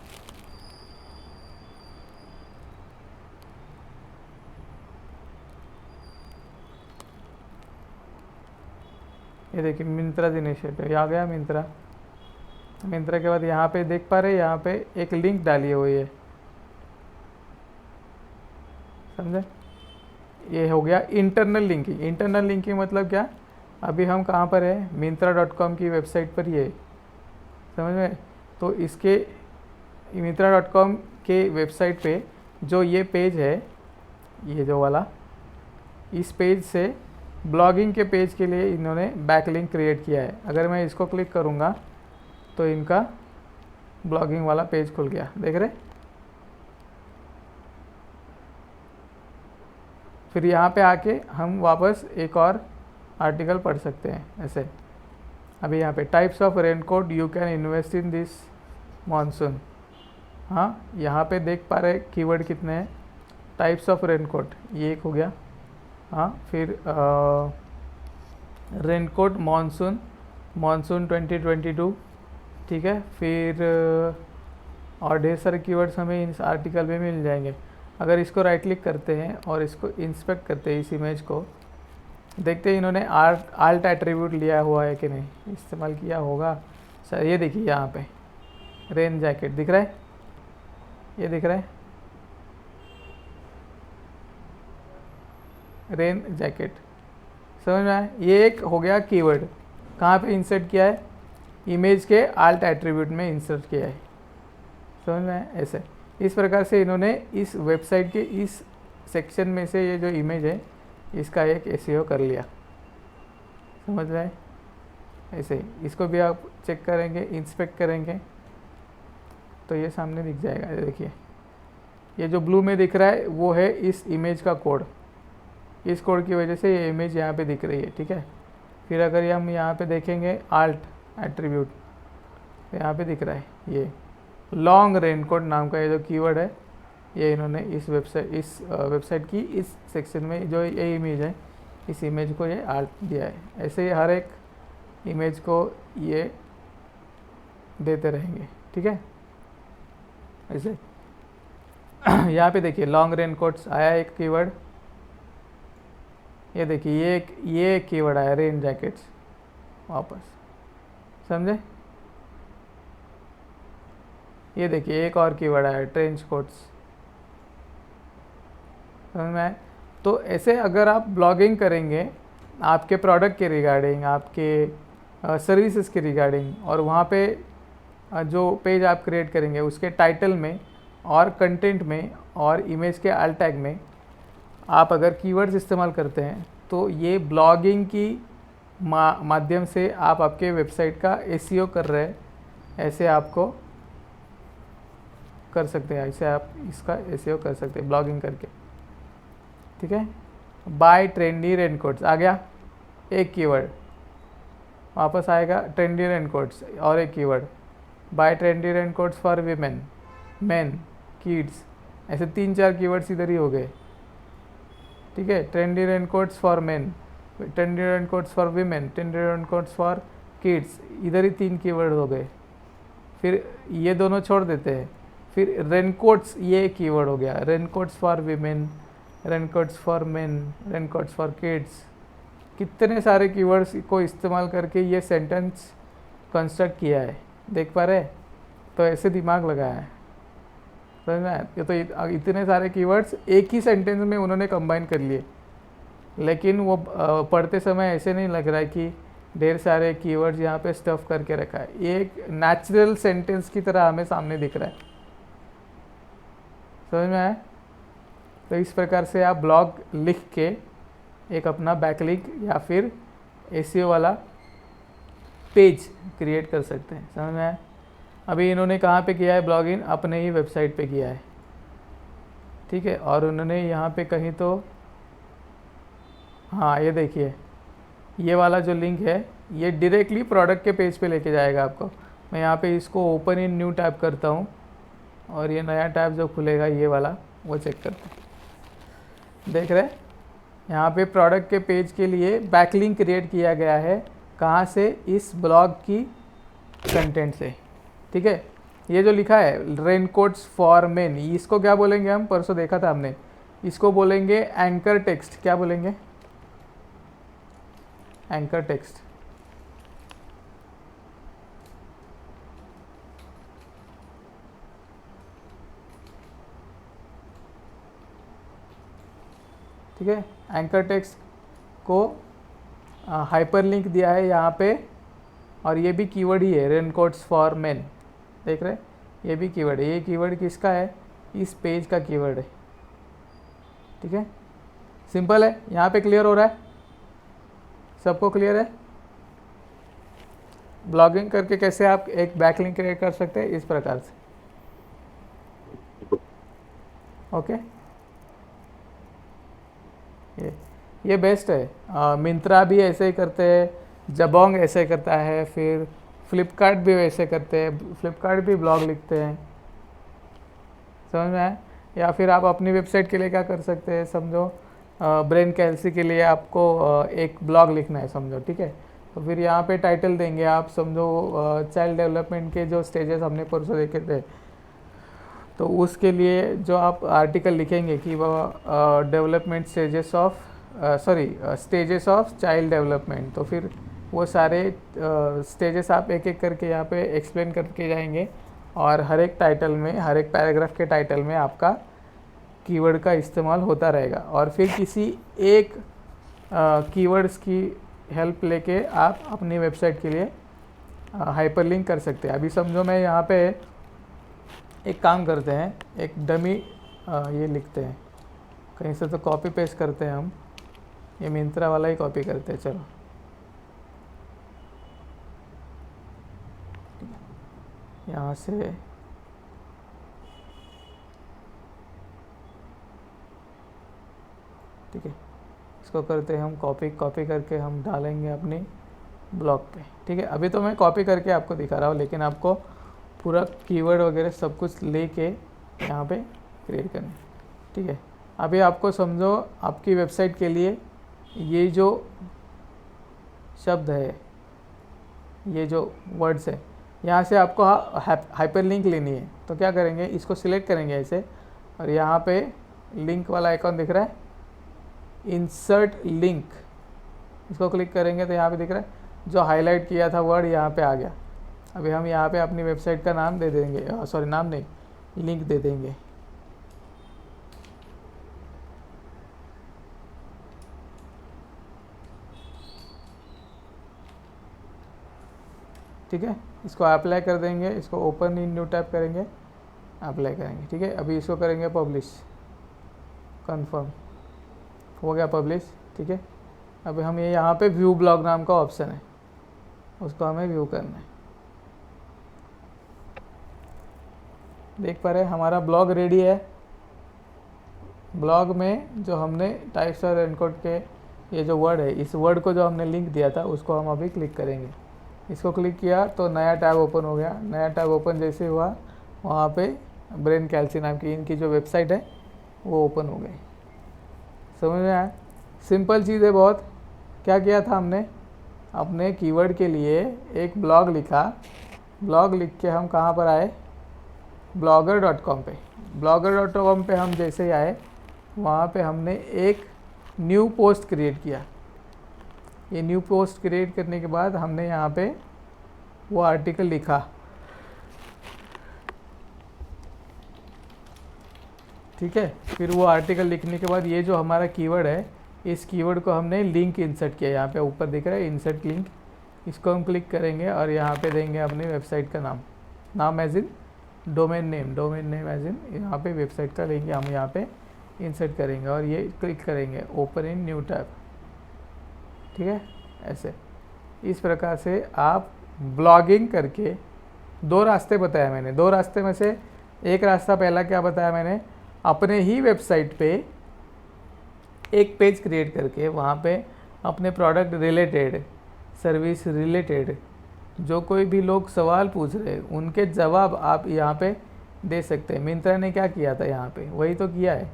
ये देखिए, मिंत्रा इनिशिएटिव आ गया। मिंत्रा के बाद यहाँ पे देख पा रहे, यहाँ पे एक लिंक डाली हुई है, समझे? ये हो गया इंटरनल लिंकिंग। इंटरनल लिंकिंग मतलब क्या? अभी हम कहाँ पर है, myntra.com की वेबसाइट पर ही है, समझ में? तो इसके myntra.com के वेबसाइट पे जो ये पेज है, ये जो वाला, इस पेज से ब्लॉगिंग के पेज के लिए इन्होंने बैकलिंक क्रिएट किया है। अगर मैं इसको क्लिक करूँगा तो इनका ब्लॉगिंग वाला पेज खुल गया, देख रहे? फिर यहाँ पे आके हम वापस एक और आर्टिकल पढ़ सकते हैं ऐसे। अभी यहाँ पे types of raincoat you can invest in this monsoon. हाँ, यहाँ पे देख पा रहे कीवर्ड कितने हैं। टाइप्स ऑफ रेनकोट, ये एक हो गया। हाँ, फिर रेनकोट मानसून 2022, ठीक है। फिर और ढेर सारे कीवर्ड्स हमें इस आर्टिकल में मिल जाएंगे। अगर इसको राइट क्लिक करते हैं और इसको इंस्पेक्ट करते हैं, इस इमेज को देखते हैं इन्होंने आल्ट एट्रीब्यूट लिया हुआ है कि नहीं, इस्तेमाल किया होगा सर। ये देखिए यहाँ पे रेन जैकेट दिख रहा है, ये दिख रहा है रेन जैकेट, समझ में आया? ये एक हो गया कीवर्ड। कहाँ पे इंसर्ट किया है? इमेज के आल्ट एट्रीब्यूट में इंसर्ट किया है, समझ में आया? ऐसे इस प्रकार से इन्होंने इस वेबसाइट के इस सेक्शन में से ये जो इमेज है इसका एक एसईओ कर लिया, समझ में आए? ऐसे ही इसको भी आप चेक करेंगे, इंस्पेक्ट करेंगे तो ये सामने दिख जाएगा। ये देखिए, ये जो ब्लू में दिख रहा है वो है इस इमेज का कोड। इस कोड की वजह से ये इमेज यहाँ पे दिख रही है, ठीक है। फिर अगर हम यहाँ पे देखेंगे आल्ट एट्रीब्यूट, तो यहाँ पे दिख रहा है ये लॉन्ग रेनकोट नाम का ये जो कीवर्ड है, ये इन्होंने इस वेबसाइट की इस सेक्शन में जो ये इमेज है, इस इमेज को ये आल्ट दिया है। ऐसे ही हर एक इमेज को ये देते रहेंगे, ठीक है। ऐसे यहाँ पे देखिए लॉन्ग रेनकोट्स आया एक कीवर्ड, ये देखिए ये कीवर्ड आया रेन जैकेट्स वापस, समझे? ये देखिए एक और कीवर्ड आया ट्रेंच कोट्स, समझ में आए? तो ऐसे अगर आप ब्लॉगिंग करेंगे आपके प्रोडक्ट के रिगार्डिंग, आपके सर्विसेज के रिगार्डिंग, और वहाँ पे जो पेज आप क्रिएट करेंगे उसके टाइटल में और कंटेंट में और इमेज के आल्ट टैग में आप अगर कीवर्ड्स इस्तेमाल करते हैं, तो ये ब्लॉगिंग की माध्यम से आप आपके वेबसाइट का एसईओ कर रहे हैं, ऐसे आपको कर सकते हैं, ऐसे आप इसका एसईओ कर सकते हैं ब्लॉगिंग करके, ठीक है। बाय ट्रेंडी रेनकोट्स आ गया, एक कीवर्ड वापस आएगा, ट्रेंडी रेनकोट्स और एक keyword, buy trendy raincoats for women, men, kids, ऐसे 3-4 कीवर्ड्स इधर ही हो गए, ठीक है। Trendy raincoats for men, trendy raincoats for women, trendy raincoats for kids, इधर ही 3 कीवर्ड हो गए। फिर ये दोनों छोड़ देते हैं, फिर रेनकोट्स ये कीवर्ड हो गया, raincoats for women, raincoats for main, raincoats for kids. कितने सारे कीवर्ड्स को इस्तेमाल करके ये सेंटेंस कंस्ट्रक्ट किया है, देख पा रहे? तो ऐसे दिमाग लगाया है, समझ में आया? ये तो इतने सारे कीवर्ड्स एक ही सेंटेंस में उन्होंने कंबाइन कर लिए, लेकिन वो पढ़ते समय ऐसे नहीं लग रहा है कि ढेर सारे कीवर्ड्स यहाँ पे स्टफ करके रखा है, ये एक नेचुरल सेंटेंस की तरह हमें सामने दिख रहा है, समझ में आया? तो इस प्रकार से आप ब्लॉग लिख के एक अपना बैकलिंक या फिर एसईओ वाला पेज क्रिएट कर सकते हैं, समझ में आया? अभी इन्होंने कहाँ पे किया है ब्लॉगिंग? अपने ही वेबसाइट पे किया है, ठीक है। और उन्होंने यहाँ पे कहीं तो, हाँ ये देखिए, ये वाला जो लिंक है ये डायरेक्टली प्रोडक्ट के पेज पे लेके जाएगा आपको। मैं यहाँ पे इसको ओपन इन न्यू टैब करता हूँ और ये नया टैब जो खुलेगा ये वाला, वो चेक करते हैं। देख रहे हैं यहाँ पे प्रोडक्ट के पेज के लिए बैकलिंक क्रिएट किया गया है, कहाँ से? इस ब्लॉग की कंटेंट से, ठीक है। ये जो लिखा है रेनकोट्स फॉर मेन, इसको क्या बोलेंगे हम? परसों देखा था हमने, इसको बोलेंगे एंकर टेक्स्ट। क्या बोलेंगे? Anchor text. ठीक है, एंकर टेक्स्ट को हाइपरलिंक दिया है यहाँ पे, और ये भी कीवर्ड ही है, रेनकोट्स फॉर मेन, देख रहे? ये भी कीवर्ड है। ये कीवर्ड किसका है? इस पेज का कीवर्ड है, ठीक है। सिंपल है, यहाँ पे क्लियर हो रहा है? सबको क्लियर है? ब्लॉगिंग करके कैसे आप एक बैकलिंक क्रिएट कर सकते हैं? इस प्रकार से, ओके। ये बेस्ट है। मिंत्रा भी ऐसे ही करते हैं, जबोंग ऐसे करता है, फिर फ्लिपकार्ट भी वैसे करते हैं, फ्लिपकार्ट भी ब्लॉग लिखते हैं, समझ में आया? या फिर आप अपनी वेबसाइट के लिए क्या कर सकते हैं, समझो ब्रेन कैल्सी के लिए आपको एक ब्लॉग लिखना है, समझो, ठीक है। तो फिर यहाँ पे टाइटल देंगे आप, समझो चाइल्ड डेवलपमेंट के जो स्टेजेस हमने परसों देखे थे, तो उसके लिए जो आप आर्टिकल लिखेंगे कि वो development stages of stages of child development, तो फिर वो सारे स्टेजेस आप एक एक करके यहाँ पे एक्सप्लेन करके जाएंगे, और हर एक टाइटल में, हर एक पैराग्राफ के टाइटल में आपका कीवर्ड का इस्तेमाल होता रहेगा। और फिर किसी एक कीवर्ड्स की हेल्प लेके आप अपनी वेबसाइट के लिए हाइपरलिंक कर सकते हैं। अभी समझो मैं यहाँ पे एक काम करते हैं, एक डमी ये लिखते हैं, कहीं से तो कॉपी पेस्ट करते हैं हम, ये मिंत्रा वाला ही कॉपी करते हैं, चलो यहाँ से ठीक है, इसको करते हैं हम कॉपी करके हम डालेंगे अपनी ब्लॉग पे, ठीक है। अभी तो मैं कॉपी करके आपको दिखा रहा हूँ, लेकिन आपको पूरा कीवर्ड वगैरह सब कुछ लेके यहाँ पे क्रिएट करना है, ठीक है। अभी आपको समझो आपकी वेबसाइट के लिए ये जो शब्द है, ये जो वर्ड्स है, यहाँ से आपको हाइपरलिंक लेनी है, तो क्या करेंगे? इसको सिलेक्ट करेंगे ऐसे, और यहाँ पे लिंक वाला आइकॉन दिख रहा है, इंसर्ट लिंक, इसको क्लिक करेंगे तो यहाँ पे दिख रहा है जो हाईलाइट किया था वर्ड यहाँ पे आ गया। अभी हम यहाँ पे अपनी वेबसाइट का नाम दे देंगे, सॉरी नाम नहीं, लिंक दे देंगे, ठीक है। इसको अप्लाई कर देंगे, इसको ओपन इन न्यू टैब करेंगे, अप्लाई करेंगे, ठीक है। अभी इसको करेंगे पब्लिश, कंफर्म हो गया पब्लिश, ठीक है। अभी हम ये यहाँ पे व्यू ब्लॉग नाम का ऑप्शन है, उसको हमें व्यू करना है, देख पा रहे हैं हमारा ब्लॉग रेडी है। ब्लॉग में जो हमने टाइप्स और एनकोड के ये जो वर्ड है, इस वर्ड को जो हमने लिंक दिया था उसको हम अभी क्लिक करेंगे। इसको क्लिक किया तो नया टैब ओपन हो गया। नया टैब ओपन जैसे हुआ वहाँ पे ब्रेन कैल्सी नाम की इनकी जो वेबसाइट है वो ओपन हो गई। समझ में आया? सिंपल चीज़ है बहुत। क्या किया था हमने? अपने कीवर्ड के लिए एक ब्लॉग लिखा। ब्लॉग लिख के हम कहाँ पर आए? blogger.com पे। blogger.com पे हम जैसे ही आए वहाँ पे हमने एक न्यू पोस्ट क्रिएट किया। ये न्यू पोस्ट क्रिएट करने के बाद हमने यहाँ पे वो आर्टिकल लिखा। ठीक है, फिर वो आर्टिकल लिखने के बाद ये जो हमारा कीवर्ड है, इस कीवर्ड को हमने लिंक इंसर्ट किया। यहाँ पे ऊपर दिख रहा है इंसर्ट लिंक, इसको हम क्लिक करेंगे और यहाँ पे देंगे अपनी वेबसाइट का नाम as in domain name as in यहाँ पे वेबसाइट का लेंगे हम, यहाँ पे इंसर्ट करेंगे और ये क्लिक करेंगे ओपन इन न्यू टैब। ठीक है, ऐसे इस प्रकार से आप ब्लॉगिंग करके, 2 रास्ते बताया मैंने। 2 रास्ते में से एक रास्ता पहला क्या बताया मैंने, अपने ही वेबसाइट पे एक पेज क्रिएट करके वहाँ पे अपने प्रोडक्ट रिलेटेड, सर्विस रिलेटेड जो कोई भी लोग सवाल पूछ रहे हैं उनके जवाब आप यहाँ पे दे सकते हैं। मिंत्रा ने क्या किया था यहाँ पे, वही तो किया है।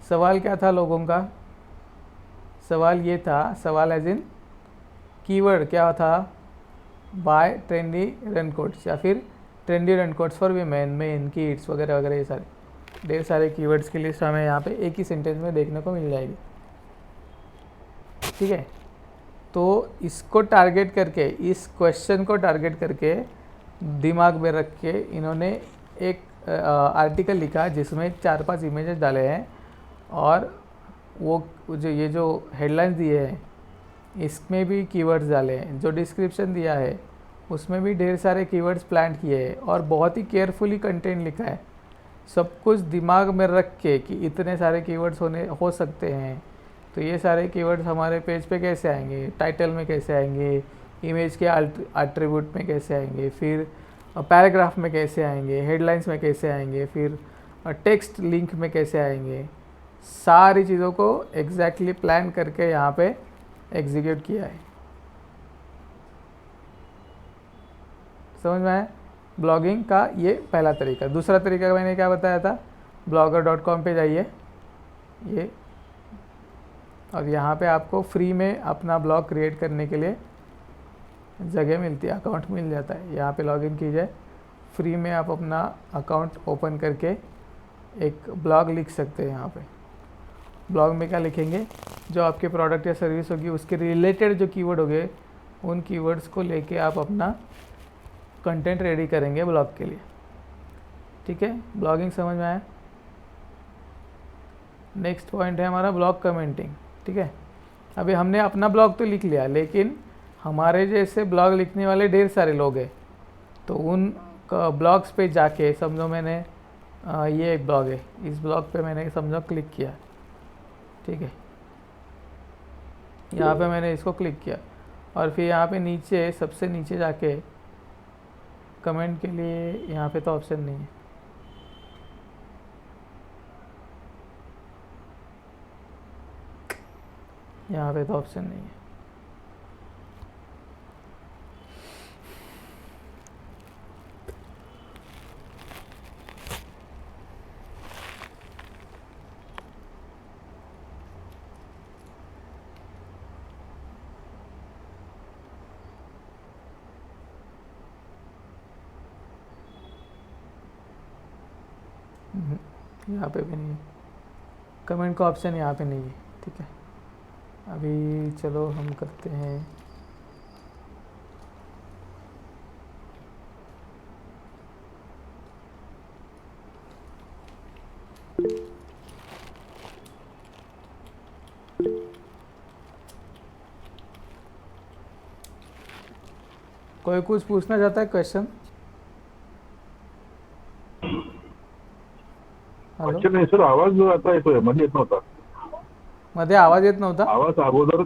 सवाल क्या था लोगों का? सवाल ये था, सवाल एज इन कीवर्ड क्या था, बाय ट्रेंडी रेनकोट्स या फिर trendy raincoats for women, men, kids वगैरह वगैरह, ये सारे ढेर सारे कीवर्ड्स की लिस्ट हमें यहाँ पे एक ही सेंटेंस में देखने को मिल जाएगी। ठीक है, तो इसको टारगेट करके, इस क्वेश्चन को टारगेट करके दिमाग में रख के इन्होंने एक आर्टिकल लिखा जिसमें 4-5 इमेजेस डाले हैं और वो जो ये जो हेडलाइंस दिए हैं इसमें भी कीवर्ड्स डाले हैं। जो डिस्क्रिप्शन दिया है उसमें भी ढेर सारे कीवर्ड्स प्लांट किए हैं और बहुत ही केयरफुली कंटेंट लिखा है। सब कुछ दिमाग में रख के कि इतने सारे कीवर्ड्स हो सकते हैं, तो ये सारे कीवर्ड्स हमारे पेज पे कैसे आएंगे, टाइटल में कैसे आएंगे, इमेज के एट्रीब्यूट में कैसे आएंगे, फिर पैराग्राफ में कैसे आएंगे, हेडलाइंस में कैसे आएंगे, फिर टेक्स्ट लिंक में कैसे आएंगे, सारी चीज़ों को एग्जैक्टली प्लान करके यहाँ पे एग्जीक्यूट किया है। समझ में आया? ब्लॉगिंग का ये पहला तरीका। दूसरा तरीका मैंने क्या बताया था, blogger.com पे जाइए ये, और यहाँ पे आपको फ्री में अपना ब्लॉग क्रिएट करने के लिए जगह मिलती है, अकाउंट मिल जाता है। यहाँ पे लॉगिन कीजिए, फ्री में आप अपना अकाउंट ओपन करके एक ब्लॉग लिख सकते हैं। यहाँ पे ब्लॉग में क्या लिखेंगे, जो आपके प्रोडक्ट या सर्विस होगी उसके रिलेटेड जो कीवर्ड होंगे उन कीवर्ड्स को लेके आप अपना कंटेंट रेडी करेंगे ब्लॉग के लिए। ठीक है, ब्लॉगिंग समझ में आया? नेक्स्ट पॉइंट है हमारा ब्लॉग कमेंटिंग। ठीक है, अभी हमने अपना ब्लॉग तो लिख लिया, लेकिन हमारे जैसे ब्लॉग लिखने वाले ढेर सारे लोग हैं, तो उन ब्लॉग्स पे जाके, समझो मैंने ये एक ब्लॉग है, इस ब्लॉग पे मैंने समझो क्लिक किया। ठीक है, यहाँ पे मैंने इसको क्लिक किया और फिर यहाँ पे नीचे, सबसे नीचे जाके कमेंट के लिए यहाँ पे तो ऑप्शन नहीं है। यहाँ पे तो ऑप्शन नहीं है। यहाँ पे भी नहीं है, कमेंट का ऑप्शन यहाँ पे नहीं है। ठीक है, अभी चलो हम करते हैं कोई कुछ पूछना चाहता है क्वेश्चन? हॅलो, अच्छा नाही सर, आवाज जो आता येतोय मध्ये येत नव्हता. मध्ये आवाज येत नव्हता. आवाज अगोदर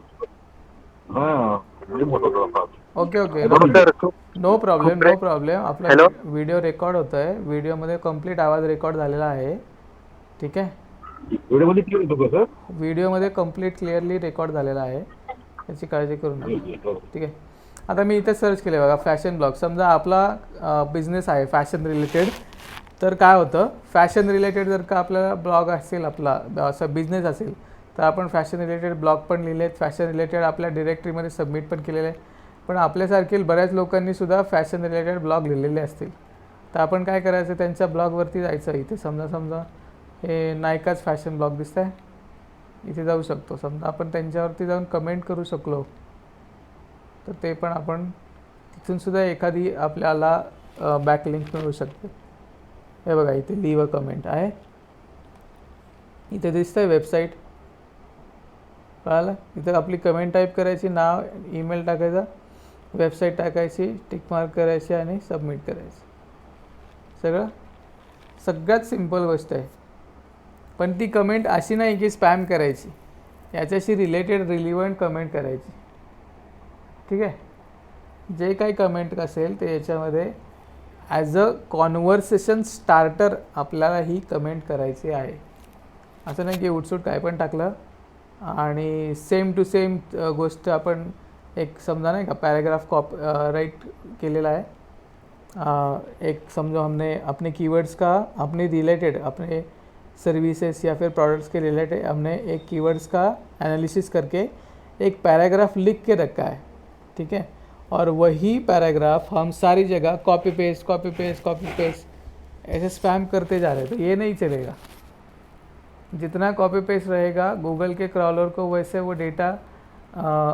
हा ब्लिम होतो थोडाफार. ओके ओके हो सर खूप नो प्रॉब्लेम खूप नो प्रॉब्लेम. आपला हॅलो व्हिडिओ रेकॉर्ड होतो आहे. व्हिडिओमध्ये कंप्लीट आवाज रेकॉर्ड झालेला आहे. ठीक आहे. व्हिडिओमध्ये क्लिअर येतो का सर? व्हिडिओमध्ये कंप्लीट क्लिअरली रेकॉर्ड झालेला आहे. त्याची काळजी करू नका. ठीक आहे. आता मी इथे सर्च केले बघा फॅशन ब्लॉग. समजा आपला बिझनेस आहे फॅशन रिलेटेड, तर काय होतं फॅशन रिलेटेड जर का आपल्याला ब्लॉग असेल, आपला असं बिझनेस असेल, तर आपण फॅशन रिलेटेड ब्लॉग पण लिहिले आहेत. फॅशन रिलेटेड आपल्या डिरेक्टरीमध्ये सबमिट पण केलेले आहे. पण आपल्यासारखी बऱ्याच लोकांनीसुद्धा फॅशन रिलेटेड ब्लॉग लिहिलेले असतील. तर आपण काय करायचं, त्यांच्या ब्लॉगवरती जायचं. इथे समजा हे नायकाच फॅशन ब्लॉग दिसत आहे, इथे जाऊ शकतो. समजा आपण त्यांच्यावरती जाऊन कमेंट करू शकलो, तर ते पण आपण तिथूनसुद्धा एखादी आपल्याला बॅकलिंक मिळू शकते. हे बघा इथे लीव अ कमेंट आहे, इथे दिसतं आहे वेबसाईट. कळालं? इथं आपली कमेंट टाईप करायची, नाव ईमेल टाकायचा, वेबसाईट टाकायची, टिक मार्क करायची आणि सबमिट करायची. सगळ्यात सिम्पल गोष्ट आहे. पण ती कमेंट अशी नाही की स्पॅम करायची, याच्याशी रिलेटेड रिलिव्हंट कमेंट करायची. ठीक आहे. जे काही कमेंट असेल ते याच्यामध्ये ॲज अ कॉन्व्हर्सेशन स्टार्टर आपल्याला ही कमेंट करायची आहे. असं नाही की उठसूट काय पण टाकलं आणि सेम टू सेम गोष्ट आपण एक समजा नहीं का पैराग्राफ राइट केलेला आहे. एक समझो हमने अपने कीवर्ड्स का अपने रिलेटेड अपने सर्विसेज या फिर प्रोडक्ट्स के रिलेटेड हमने एक कीवर्ड्स का एनालिसिस करके एक पैराग्राफ लिख के रखा है. ठीक है. और वही पैराग्राफ हम सारी जगह कॉपी पेस्ट ऐसे स्पैम करते जा रहे हैं, तो ये नहीं चलेगा. जितना कॉपी पेस्ट रहेगा गूगल के क्रॉलर को वैसे वो डेटा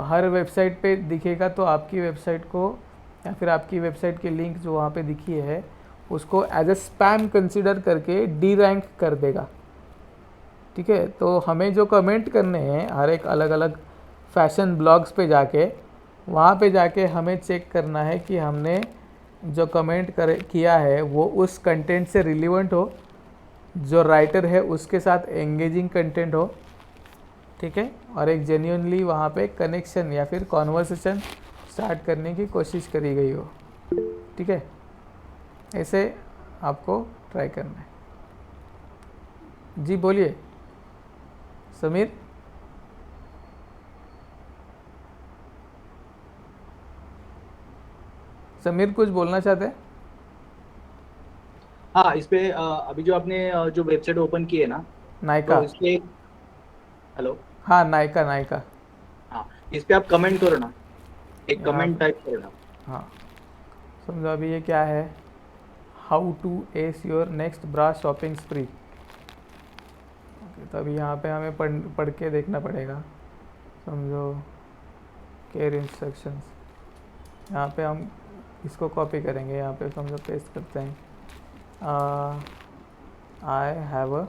हर वेबसाइट पे दिखेगा, तो आपकी वेबसाइट को या फिर आपकी वेबसाइट की लिंक जो वहाँ पे दिखी है उसको एज अ स्पैम कंसीडर करके डी रैंक कर देगा. ठीक है. तो हमें जो कमेंट करने हैं हर एक अलग अलग फैशन ब्लॉग्स पे जाके, वहाँ पे जाके हमें चेक करना है कि हमने जो कमेंट किया है वो उस कंटेंट से रिलेवेंट हो, जो राइटर है उसके साथ एंगेजिंग कंटेंट हो. ठीक है. और एक जेन्युइनली वहाँ पे कनेक्शन या फिर कॉन्वर्सेशन स्टार्ट करने की कोशिश करी गई हो. ठीक है. ऐसे आपको ट्राई करना है. जी बोलिए समीर. समीर कुछ बोलना चाहते हैं? हाँ, इस पे अभी जो आपने जो वेबसाइट ओपन की है ना, नायका. तो इस पे हेलो, हाँ नायका. हाँ, इस पे आप कमेंट करो ना, एक यहाँ कमेंट टाइप करो ना. हाँ समझो अभी ये क्या है, how to ace your next bra shopping spree. तो अभी यहाँ पे हमें पढ़ के देखना पड़ेगा. समझो केयर इंस्ट्रक्शंस, यहाँ पे हम इसको कॉपी करेंगे. यहाँ पे समझो पेस्ट करते हैं, आई हैव अ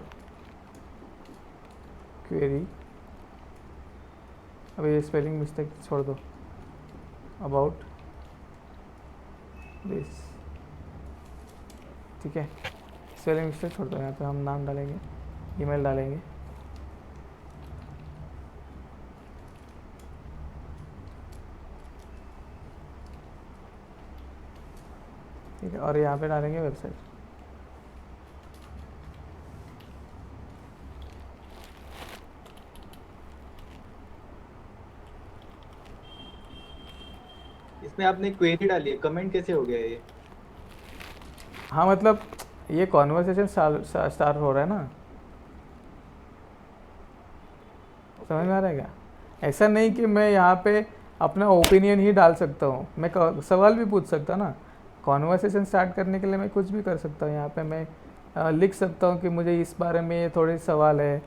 क्वेरी. अभी ये स्पेलिंग मिस्टेक छोड़ दो. About this. ठीक है. स्पेलिंग मिस्टेक छोड़ दो. यहाँ पे हम नाम डालेंगे, ईमेल डालेंगे. ठीक है. और यहाँ पे डालेंगे वेबसाइट. इसमें आपने क्वेरी डाली है, कमेंट कैसे हो गया ये? हाँ मतलब ये कॉन्वर्सेशन स्टार्ट हो रहा है ना, समझ में आ रहा है क्या? ऐसा नहीं कि मैं यहाँ पे अपना ओपिनियन ही डाल सकता हूँ, मैं सवाल भी पूछ सकता ना. कॉन्वर्सेशन स्टार्ट करने के लिए मैं कुछ भी कर सकता हूँ. यहाँ पे मैं लिख सकता हूँ कि मुझे इस बारे में ये थोड़े सवाल है,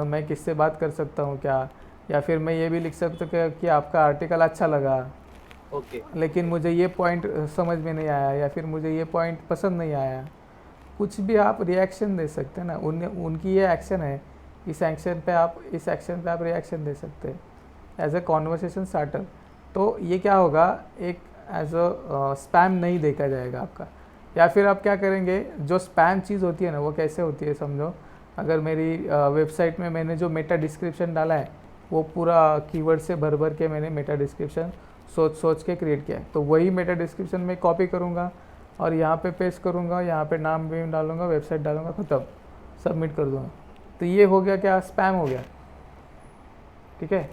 मैं किससे बात कर सकता हूँ क्या, या फिर मैं ये भी लिख सकता हूँ कि आपका आर्टिकल अच्छा लगा, ओके, लेकिन मुझे ये पॉइंट समझ में नहीं आया, या फिर मुझे ये पॉइंट पसंद नहीं आया. कुछ भी आप रिएक्शन दे सकते हैं ना. उनकी ये एक्शन है, इस एक्शन पे आप रिएक्शन दे सकते हैं एज अ कॉन्वर्सेशन स्टार्टर. तो ये क्या होगा, एक एज अ स्पैम नहीं देखा जाएगा आपका. या फिर आप क्या करेंगे, जो स्पैम चीज़ होती है ना वो कैसे होती है समझो, अगर मेरी वेबसाइट में मैंने जो मेटा डिस्क्रिप्शन डाला है वो पूरा कीवर्ड से भर के मैंने मेटा डिस्क्रिप्शन सोच के क्रिएट किया है। तो वही मेटा डिस्क्रिप्शन में कॉपी करूँगा और यहाँ पे पेस्ट करूँगा, यहाँ पे नाम भी डालूँगा, वेबसाइट डालूँगा, ख़त्म, सबमिट कर दूँगा। तो ये हो गया क्या, स्पैम हो गया। ठीक है,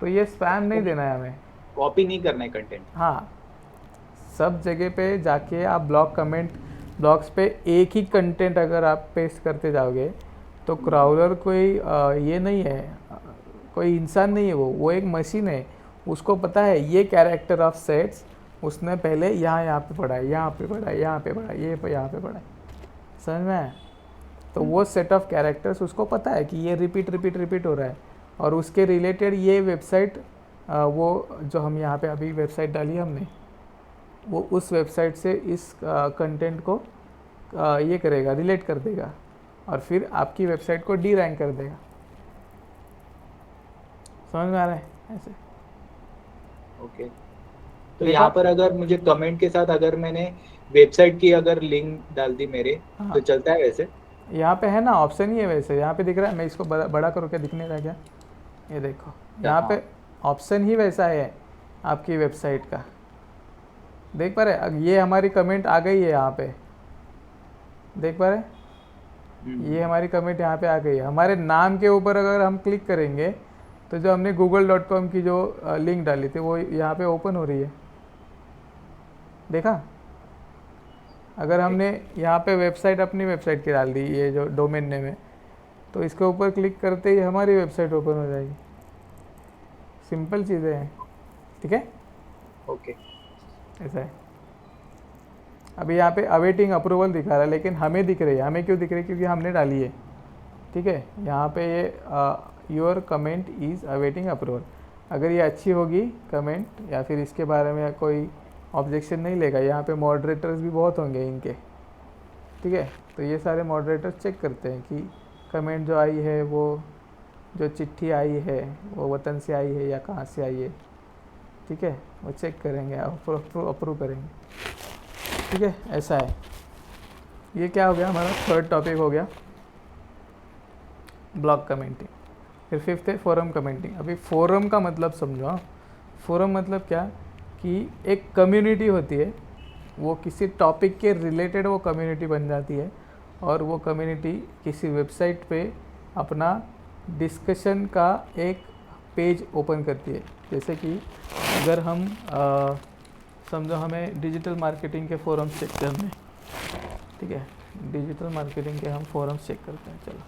तो ये स्पैम नहीं देना है हमें, कॉपी नहीं करना है कंटेंट। हाँ, सब जगह पे जाके आप ब्लॉग्स पे एक ही कंटेंट अगर आप पेस्ट करते जाओगे तो क्राउलर कोई ये नहीं है, कोई इंसान नहीं है, वो एक मशीन है। उसको पता है ये कैरेक्टर ऑफ सेट्स उसने पहले यहाँ पे पढ़ा है, यहाँ पे पढ़ा है, यहाँ पे पढ़ा है, यहाँ पे पढ़ा है, समझ में आया? तो वो सेट ऑफ कैरेक्टर्स उसको पता है कि ये रिपीट हो रहा है, और उसके रिलेटेड ये वेबसाइट, वो जो हम यहाँ पे अभी वेबसाइट डाली है हमने, वो उस वेबसाइट से इस कंटेंट को ये करेगा, रिलेट कर देगा, और फिर आपकी वेबसाइट को डी रैंक कर देगा। समझ में आ रहा है ऐसे? ओके, तो यहाँ पर अगर मुझे कमेंट के साथ अगर मैंने वेबसाइट की अगर लिंक डाल दी मेरे, हाँ। तो चलता है वैसे? यहाँ पे है ना ऑप्शन ही है वैसे, यहाँ पे दिख रहा है, मैं इसको बड़ा करूँ क्या, दिखने लगा क्या? ये देखो यहाँ पे ऑप्शन ही वैसा है आपकी वेबसाइट का, देख पा रहे? ये हमारी कमेंट आ गई है यहाँ पे, देख पा रहे? ये हमारी कमेंट यहाँ पे आ गई है। हमारे नाम के ऊपर अगर हम क्लिक करेंगे तो जो हमने google.com की जो लिंक डाली थी वो यहाँ पे ओपन हो रही है, देखा? अगर हमने यहाँ पे वेबसाइट अपनी वेबसाइट की डाल दी, ये जो डोमेन नेम है, तो इसके ऊपर क्लिक करते ही हमारी वेबसाइट ओपन हो जाएगी। सिंपल चीज़ें हैं, ठीक है? ओके, ऐसा है। अभी यहाँ पे अवेटिंग अप्रूवल दिखा रहा है, लेकिन हमें दिख रही है। हमें क्यों दिख रही है? क्योंकि हमने डाली है, ठीक है? यहाँ पे ये your comment is awaiting approval, अगर ये अच्छी होगी कमेंट या फिर इसके बारे में कोई ऑब्जेक्शन नहीं लेगा। यहाँ पे मॉडरेटर्स भी बहुत होंगे इनके, ठीक है? तो ये सारे मॉडरेटर्स चेक करते हैं कि कमेंट जो आई है, वो जो चिट्ठी आई है वो वतन से आई है या कहाँ से आई है, ठीक है? वो चेक करेंगे, अप्रूव करेंगे, ठीक है? ऐसा है। ये क्या हो गया, हमारा थर्ड टॉपिक हो गया ब्लॉग कमेंटिंग। फिर फिफ्थ है फोरम कमेंटिंग। अभी फोरम का मतलब समझो। फोरम मतलब क्या कि एक कम्युनिटी होती है, वो किसी टॉपिक के रिलेटेड वो कम्युनिटी बन जाती है, और वो कम्युनिटी किसी वेबसाइट पे अपना डिस्कशन का एक पेज ओपन करती है। जैसे कि अगर हम समझो हमें डिजिटल मार्केटिंग के फोरम्स चेक करने हैं, ठीक है? डिजिटल मार्केटिंग के हम फोरम्स चेक करते हैं, चलो।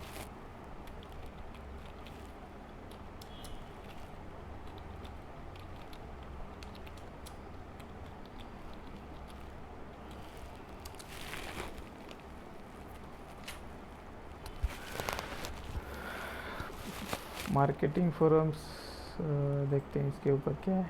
मार्केटिंग फोरम्स देखते हैं इसके ऊपर क्या है।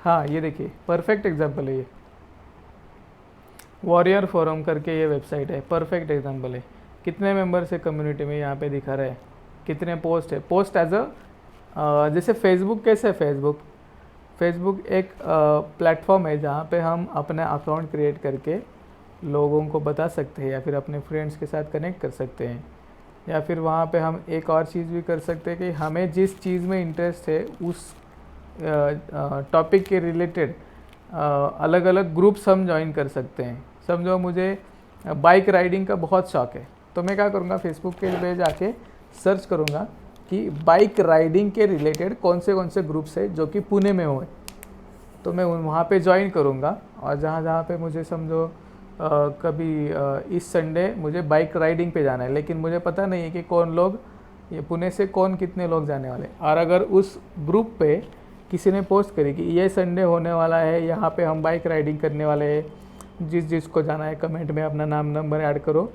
हाँ, ये देखिए परफेक्ट एग्जांपल है ये, वॉरियर फोरम करके ये वेबसाइट है, परफेक्ट एग्जांपल है। कितने मेंबर्स है कम्युनिटी में, यहाँ पे दिखा रहा है। कितने पोस्ट है, पोस्ट एज अ जैसे फेसबुक कैसे है, फेसबुक एक प्लेटफॉर्म है जहाँ पे हम अपना अकाउंट क्रिएट करके लोगों को बता सकते हैं, या फिर अपने फ्रेंड्स के साथ कनेक्ट कर सकते हैं, या फिर वहाँ पे हम एक और चीज़ भी कर सकते हैं कि हमें जिस चीज़ में इंटरेस्ट है उस टॉपिक के रिलेटेड अलग अलग ग्रुप्स हम ज्वाइन कर सकते हैं। समझो मुझे बाइक राइडिंग का बहुत शौक़ है, तो मैं क्या करूँगा, फेसबुक पे जाके सर्च करूँगा कि बाइक राइडिंग के रिलेटेड कौन से ग्रुप्स है जो कि पुणे में हो, तो मैं वहाँ पे ज्वाइन करूँगा। और जहाँ पे मुझे समझो कभी इस संडे मुझे बाइक राइडिंग पे जाना है, लेकिन मुझे पता नहीं है कि कौन लोग, ये पुणे से कितने लोग जाने वाले, और अगर उस ग्रुप पे किसी ने पोस्ट करी कि ये संडे होने वाला है, यहाँ पे हम बाइक राइडिंग करने वाले हैं, जिसको जाना है कमेंट में अपना नाम नंबर ऐड करो,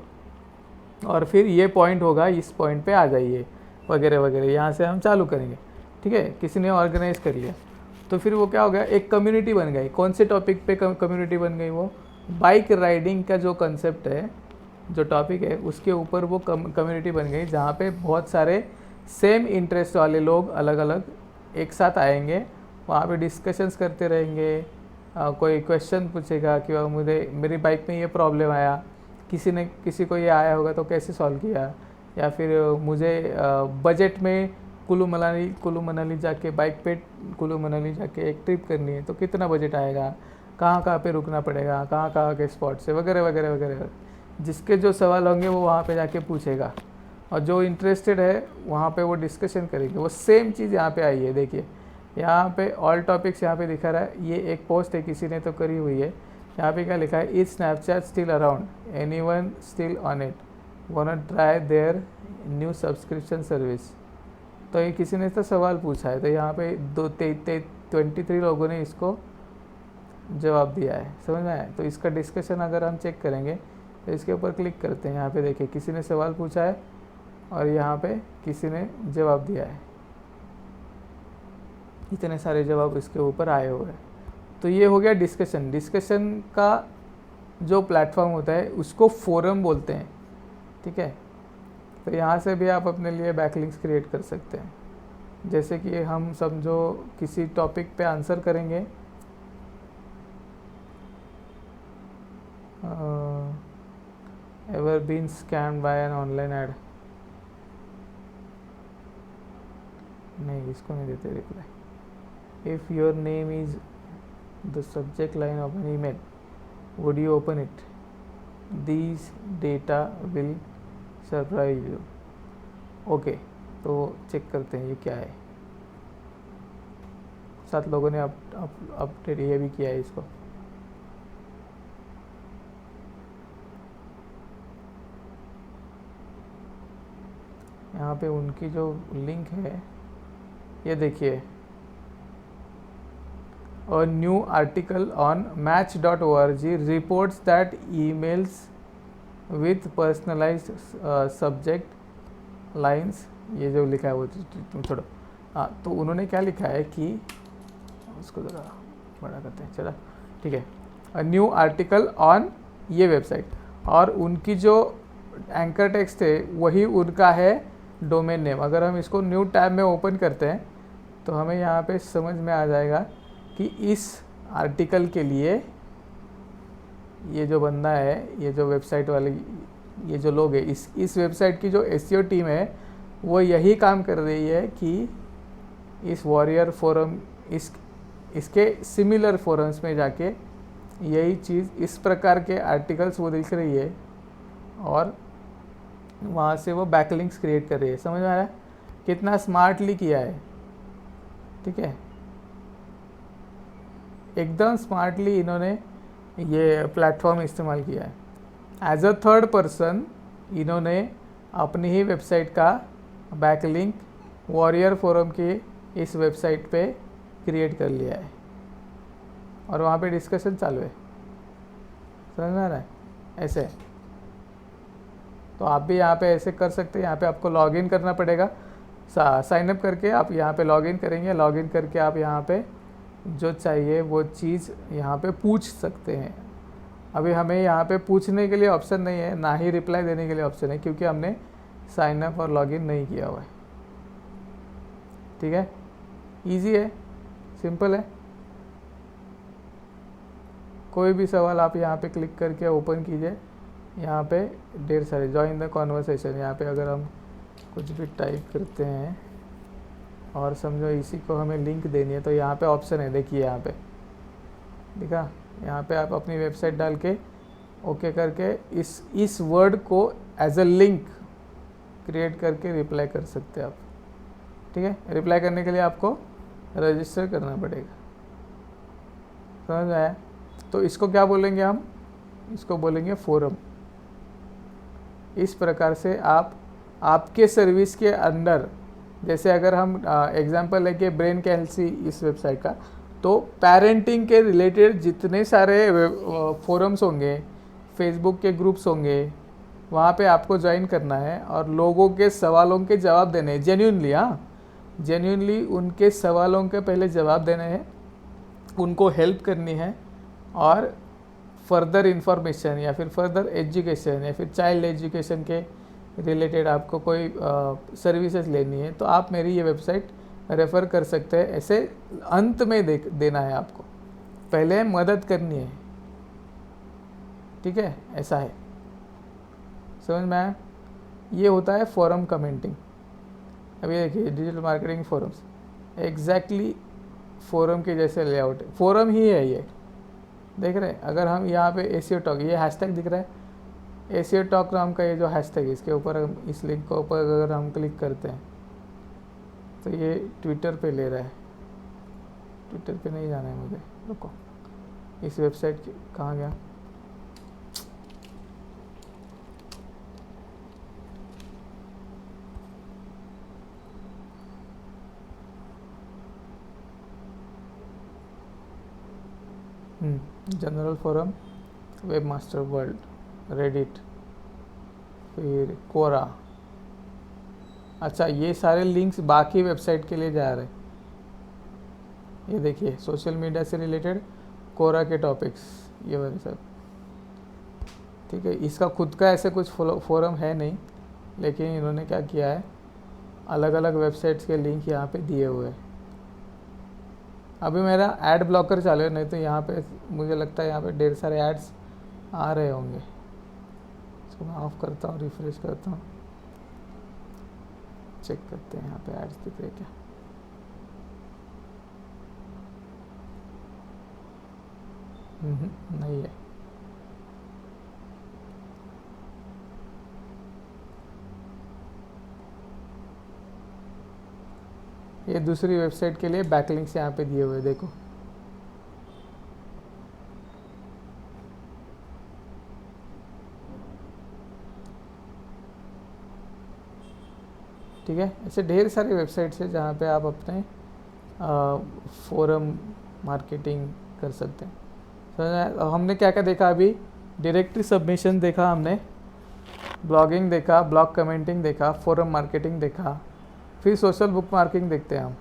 और फिर ये पॉइंट होगा, इस पॉइंट पे आ जाइए, वगैरह वगैरह, यहाँ से हम चालू करेंगे, ठीक है? किसी ने ऑर्गेनाइज़ कर लिया, तो फिर वो क्या हो गया, एक कम्युनिटी बन गई। कौन से टॉपिक पे कम्युनिटी बन गई? वो बाइक राइडिंग का जो कंसेप्ट है, जो टॉपिक है, उसके ऊपर वो कम्युनिटी बन गई, जहाँ पे बहुत सारे सेम इंटरेस्ट वाले लोग अलग अलग एक साथ आएंगे, वहाँ पे डिस्कशंस करते रहेंगे, कोई क्वेश्चन पूछेगा कि मुझे मेरी बाइक में ये प्रॉब्लम आया, किसी को ये आया होगा तो कैसे सॉल्व किया, या फिर मुझे बजट में कुल्लू मनाली जाके बाइक पे कुल्लू मनाली जाके एक ट्रिप करनी है तो कितना बजट आएगा, कहाँ पे रुकना पड़ेगा, कहाँ के स्पॉट से, वगैरह वगैरह वगैरह। जिसके जो सवाल होंगे वो वहाँ पे जाके पूछेगा, और जो इंटरेस्टेड है वहाँ पे वो डिस्कशन करेंगे। वो सेम चीज़ यहाँ पे आई है, देखिए यहाँ पे ऑल टॉपिक्स यहाँ पे दिखा रहा है। ये एक पोस्ट है, किसी ने तो करी हुई है। यहाँ पे क्या लिखा है, is Snapchat still around, anyone still on it, want to try their new subscription service. तो ये किसी ने तो सवाल पूछा है, तो यहाँ पे 23 लोगों ने इसको जवाब दिया है, समझ में आया। तो इसका डिस्कशन अगर हम चेक करेंगे तो इसके ऊपर क्लिक करते हैं, यहाँ पे देखिए किसी ने सवाल पूछा है और यहाँ पे किसी ने जवाब दिया है। इतने सारे जवाब इसके ऊपर आए हुए हैं। तो ये हो गया डिस्कशन। डिस्कशन का जो प्लेटफॉर्म होता है उसको फोरम बोलते हैं, ठीक है। तो यहाँ से भी आप अपने लिए बैकलिंक्स क्रिएट कर सकते हैं। जैसे कि हम समझो किसी टॉपिक पे आंसर करेंगे, ever been scammed by an online ad, नहीं इसको नहीं देते reply. If your name is the subject line of an email, would you open it, these data will surprise you. Okay, तो चेक करते हैं ये क्या है। 7 लोगों ने अपडेट ये भी किया है इसको। यहाँ पे उनकी जो लिंक है ये देखिए, A new article on match.org reports that emails with personalized subject lines, ये जो लिखा है वो तुम छोड़ो। हाँ, तो उन्होंने क्या लिखा है कि उसको ज़रा बड़ा करते हैं, चला ठीक है। A new article on ये वेबसाइट, और उनकी जो एंकर टेक्स्ट है वही उनका है डोमेन नेम। अगर हम इसको न्यू टैब में ओपन करते हैं तो हमें यहाँ पे समझ में आ जाएगा कि इस आर्टिकल के लिए ये जो बंदा है, ये जो वेबसाइट वाले, ये जो लोग हैं, इस वेबसाइट की जो एसईओ टीम है वो यही काम कर रही है कि इस वॉरियर फोरम, इसके सिमिलर फोरम्स में जाके यही चीज़, इस प्रकार के आर्टिकल्स वो दिख रही है और वहाँ से वो बैकलिंक्स क्रिएट कर रही है। समझ में आ रहा है कितना स्मार्टली किया है, ठीक है। एकदम स्मार्टली इन्होंने ये प्लेटफॉर्म इस्तेमाल किया है। एज अ थर्ड पर्सन इन्होंने अपनी ही वेबसाइट का बैकलिंक वॉरियर फोरम की इस वेबसाइट पे क्रिएट कर लिया है और वहाँ पे डिस्कशन चालू है। समझ में आ रहा है ऐसे। तो आप भी यहाँ पे ऐसे कर सकते हैं। यहाँ पे आपको लॉगिन करना पड़ेगा, साइन अप करके आप यहाँ पे लॉगिन करेंगे। लॉगिन करके आप यहाँ पे जो चाहिए वो चीज़ यहाँ पे पूछ सकते हैं। अभी हमें यहाँ पे पूछने के लिए ऑप्शन नहीं है, ना ही रिप्लाई देने के लिए ऑप्शन है, क्योंकि हमने साइन अप और लॉगिन नहीं किया हुआ है, ठीक है। इजी है, सिंपल है। कोई भी सवाल आप यहाँ पे क्लिक करके ओपन कीजिए। यहाँ पे ढेर सारे जॉइन द कॉन्वर्सेशन, यहाँ पे अगर हम कुछ भी टाइप करते हैं और समझो इसी को हमें लिंक देनी है तो यहाँ पे ऑप्शन है, देखिए यहाँ पे दिखा। यहाँ पे आप अपनी वेबसाइट डाल के ओके करके इस वर्ड को एज अ लिंक क्रिएट करके रिप्लाई कर सकते हैं आप, ठीक है। रिप्लाई करने के लिए आपको रजिस्टर करना पड़ेगा। समझ में आया। तो इसको क्या बोलेंगे हम, इसको बोलेंगे फोरम। इस प्रकार से आप आपके सर्विस के अंदर, जैसे अगर हम एग्जांपल लेके ब्रेन कैल्सी इस वेबसाइट का, तो पेरेंटिंग के रिलेटेड जितने सारे फोरम्स होंगे, फेसबुक के ग्रुप्स होंगे, वहाँ पे आपको ज्वाइन करना है और लोगों के सवालों के जवाब देने हैं जेन्युइनली। हाँ, जेन्युइनली उनके सवालों के पहले जवाब देने हैं, उनको हेल्प करनी है और फर्दर इंफॉर्मेशन या फिर फर्दर एजुकेशन या फिर चाइल्ड एजुकेशन के रिलेटेड आपको कोई सर्विसेज लेनी है तो आप मेरी ये वेबसाइट रेफ़र कर सकते हैं। ऐसे अंत में देना है आपको, पहले मदद करनी है, ठीक है, ऐसा है, समझ में आया? ये होता है फोरम कमेंटिंग। अभी देखिए digital marketing forums, exactly forum के जैसे लेआउट है, फोरम ही है ये, देख रहे हैं? अगर हम यहाँ पे एसीओ टॉक, ये हैशटैग दिख रहा है, एसीओ टॉक नाम का ये जो हैशटैग है, इसके ऊपर हम इस लिंक के ऊपर अगर हम क्लिक करते हैं तो ये ट्विटर पे ले रहा है। ट्विटर पे नहीं जाना है मुझे, रुको, इस वेबसाइट की कहाँ गया? General forum, web master world, Reddit, फिर कोरा। अच्छा, ये सारे लिंक्स बाकी वेबसाइट के लिए जा रहे हैं। ये देखिए सोशल मीडिया से रिलेटेड कोरा के टॉपिक्स, ये वाले सब, ठीक है। इसका खुद का ऐसे कुछ फोरम है नहीं, लेकिन इन्होंने क्या किया है, अलग अलग वेबसाइट्स के लिंक यहाँ पे दिए हुए हैं। अभी मेरा ऐड ब्लॉकर चालू है, नहीं तो यहाँ पे मुझे लगता है यहाँ पे ढेर सारे एड्स आ रहे होंगे। इसको मैं ऑफ करता हूँ, रिफ्रेश करता हूँ, चेक करते हैं यहाँ पे एड्स दिख रहे क्या। नहीं है। ये दूसरी वेबसाइट के लिए बैकलिंक्स यहाँ पे दिए हुए, देखो। ठीक है, ऐसे ढेर सारी वेबसाइट्स है जहाँ पे आप अपने फोरम मार्केटिंग कर सकते हैं। तो हमने क्या क्या देखा अभी? डायरेक्टरी सबमिशन देखा हमने, ब्लॉगिंग देखा, ब्लॉग कमेंटिंग देखा, फोरम मार्केटिंग देखा, फिर सोशल बुक मार्किंग देखते हैं हम।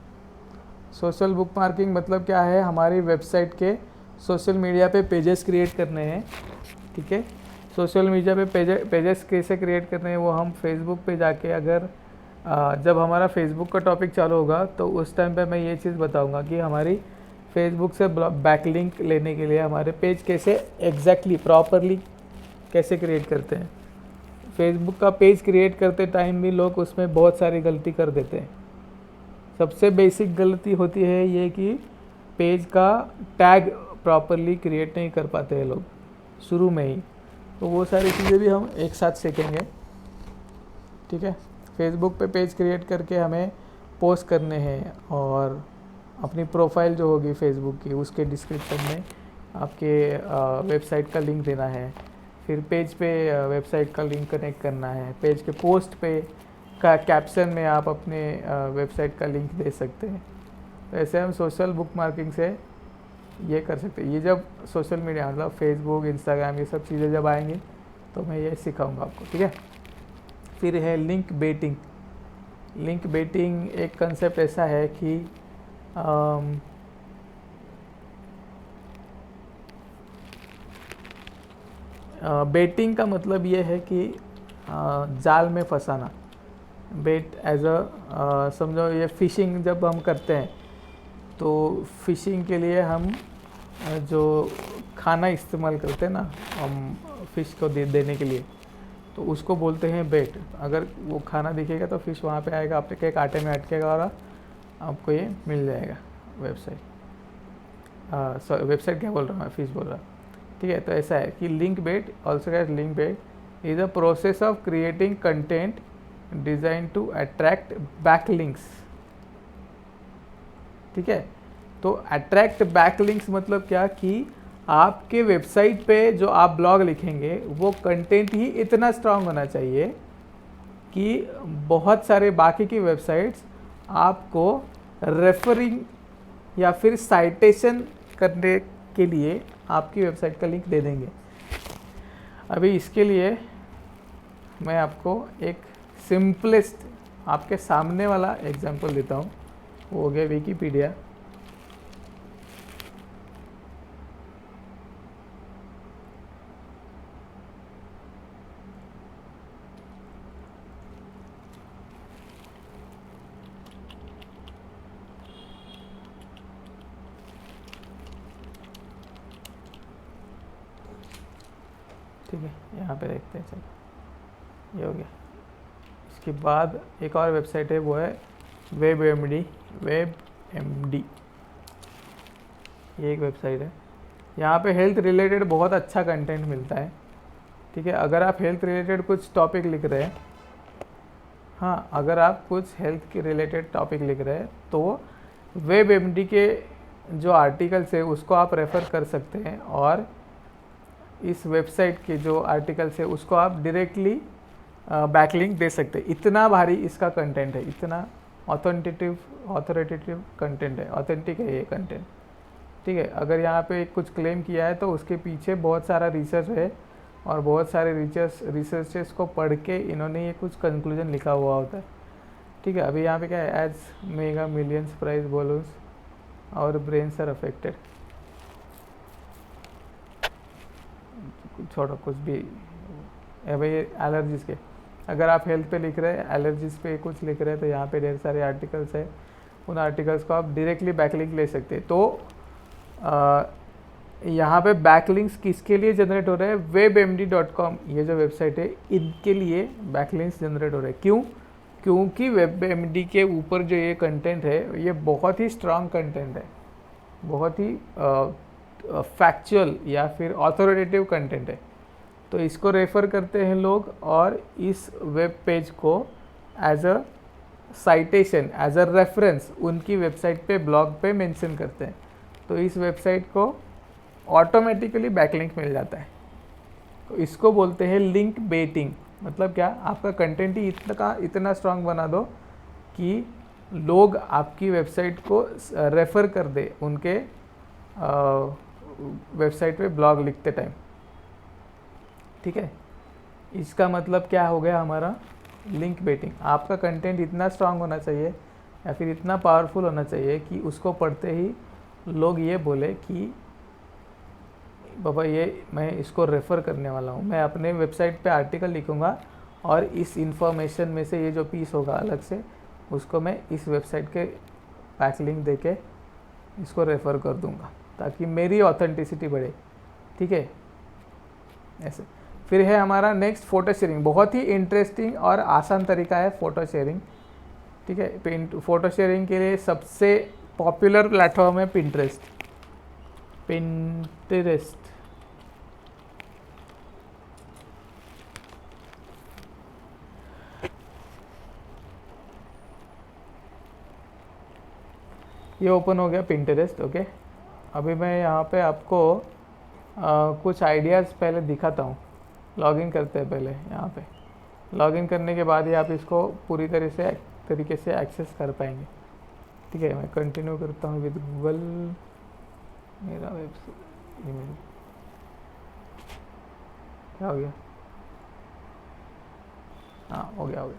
सोशल बुक मार्किंग मतलब क्या है? हमारी वेबसाइट के सोशल मीडिया पे पेजेस क्रिएट करने हैं, ठीक है। सोशल मीडिया पे पेजेस कैसे क्रिएट करने हैं वो हम फेसबुक पे जाके, अगर जब हमारा फेसबुक का टॉपिक चालू होगा तो उस टाइम पे मैं ये चीज़ बताऊंगा कि हमारी फेसबुक से बैकलिंक लेने के लिए हमारे पेज कैसे एग्जैक्टली प्रॉपरली कैसे क्रिएट करते हैं। फेसबुक का पेज क्रिएट करते टाइम भी लोग उसमें बहुत सारी गलती कर देते हैं। सबसे बेसिक गलती होती है ये कि पेज का टैग प्रॉपरली क्रिएट नहीं कर पाते हैं लोग शुरू में ही। तो वो सारी चीज़ें भी हम एक साथ सीखेंगे, ठीक है। फेसबुक पे पेज क्रिएट करके हमें पोस्ट करने हैं, और अपनी प्रोफाइल जो होगी फेसबुक की उसके डिस्क्रिप्शन में आपके वेबसाइट का लिंक देना है। फिर पेज पे वेबसाइट का लिंक कनेक्ट करना है। पेज के पोस्ट पे का कैप्शन में आप अपने वेबसाइट का लिंक दे सकते हैं। तो ऐसे हम सोशल बुक मार्किंग से ये कर सकते हैं। ये जब सोशल मीडिया मतलब फेसबुक, इंस्टाग्राम, ये सब चीज़ें जब आएंगी तो मैं ये सिखाऊंगा आपको, ठीक है। फिर है लिंक बेटिंग। लिंक बेटिंग एक कंसेप्ट ऐसा है कि बेटिंग का मतलब ये है कि जाल में फंसाना। बेट एज अ समझो, ये फ़िशिंग जब हम करते हैं तो फ़िशिंग के लिए हम जो खाना इस्तेमाल करते हैं ना हम फ़िश को देने के लिए, तो उसको बोलते हैं बेट। अगर वो खाना दिखेगा तो फ़िश वहाँ पे आएगा, आपके कांटे में अटकेगा और आपको ये मिल जाएगा वेबसाइट। वेबसाइट क्या बोल रहा हूँ मैं, फ़िश बोल रहा हूँ, ठीक है। तो ऐसा है कि link bait, also cause link bait is a process of creating content design to attract backlinks, ठीक है। तो अट्रैक्ट बैकलिंक्स मतलब क्या कि आपके वेबसाइट पे जो आप ब्लॉग लिखेंगे वो कंटेंट ही इतना स्ट्रांग होना चाहिए कि बहुत सारे बाकी की वेबसाइट्स आपको रेफरिंग या फिर साइटेशन करने के लिए आपकी वेबसाइट का लिंक दे देंगे। अभी इसके लिए मैं आपको एक सिंपलेस्ट आपके सामने वाला एग्जांपल देता हूँ, वो हो गया विकिपीडिया। ठीक है, यहाँ पे देखते हैं, चलो ये हो गया। इसके बाद एक और वेबसाइट है, वो है WebMD। ये एक वेबसाइट है, यहाँ पे हेल्थ रिलेटेड बहुत अच्छा कंटेंट मिलता है। ठीक है, अगर आप हेल्थ रिलेटेड कुछ टॉपिक लिख रहे हैं, हाँ अगर आप कुछ हेल्थ के रिलेटेड टॉपिक लिख रहे हैं तो WebMD के जो आर्टिकल्स है उसको आप रेफ़र कर सकते हैं, और इस वेबसाइट के जो आर्टिकल्स है उसको आप डायरेक्टली बैकलिंक दे सकते हैं। इतना भारी इसका कंटेंट है, इतना ऑथोरिटेटिव कंटेंट है, ऑथेंटिक है ये कंटेंट। ठीक है, अगर यहाँ पे कुछ क्लेम किया है तो उसके पीछे बहुत सारा रिसर्च है, और बहुत सारे रिसर्चेस को पढ़ के इन्होंने ये कुछ कंक्लूजन लिखा हुआ होता है। ठीक है, अभी यहाँ पे क्या है, एज मेगा मिलियंस प्राइस बॉलून्स और ब्रेन्स आर अफेक्टेड, छोड़ो कुछ भी है भाई। एलर्जीज के, अगर आप हेल्थ पे लिख रहे हैं, एलर्जीज पे कुछ लिख रहे हैं, तो यहाँ पे ढेर सारे आर्टिकल्स है, उन आर्टिकल्स को आप डायरेक्टली बैकलिंक ले सकते हैं। तो यहाँ पे बैकलिंक्स किसके लिए जनरेट हो रहे हैं, webmd.com ये जो वेबसाइट है इनके लिए बैकलिंक्स जनरेट हो रहे हैं। क्यों? क्योंकि WebMD के ऊपर जो ये कंटेंट है ये बहुत ही स्ट्रांग कंटेंट है, बहुत ही फैक्चुअल या फिर ऑथोरिटेटिव कंटेंट है। तो इसको रेफ़र करते हैं लोग, और इस वेब पेज को as a citation, as a reference उनकी वेबसाइट पे, ब्लॉग पे मेंशन करते हैं। तो इस वेबसाइट को ऑटोमेटिकली बैकलिंक मिल जाता है। तो इसको बोलते हैं लिंक बेटिंग। मतलब क्या, आपका कंटेंट ही इतना स्ट्रांग बना दो कि लोग आपकी वेबसाइट को रेफ़र कर दे उनके वेबसाइट पे ब्लॉग लिखते टाइम। ठीक है, इसका मतलब क्या हो गया हमारा, लिंक बेटिंग। आपका कंटेंट इतना स्ट्रांग होना चाहिए या फिर इतना पावरफुल होना चाहिए कि उसको पढ़ते ही लोग ये बोले कि बाबा ये मैं इसको रेफ़र करने वाला हूँ, मैं अपने वेबसाइट पे आर्टिकल लिखूँगा और इस इंफॉर्मेशन में से ये जो पीस होगा अलग से उसको मैं इस वेबसाइट के बैकलिंक दे के इसको रेफ़र कर दूँगा ताकि मेरी ऑथेंटिसिटी बढ़े। ठीक है, ऐसे। फिर है हमारा नेक्स्ट फ़ोटो शेयरिंग। बहुत ही इंटरेस्टिंग और आसान तरीका है फ़ोटो शेयरिंग। ठीक है, फ़ोटो शेयरिंग के लिए सबसे पॉपुलर प्लेटफॉर्म है पिंटरेस्ट। ये ओपन हो गया पिंटरेस्ट। ओके, अभी मैं यहाँ पे आपको कुछ आइडियाज़ पहले दिखाता हूँ। लॉगिन करते हैं पहले यहाँ पे। लॉगिन करने के बाद ही आप इसको पूरी तरीके से एक्सेस कर पाएंगे। ठीक है, मैं कंटिन्यू करता हूँ विद गूगल। मेरा वेबसाइट ईमेल क्या हो गया, हाँ हो गया।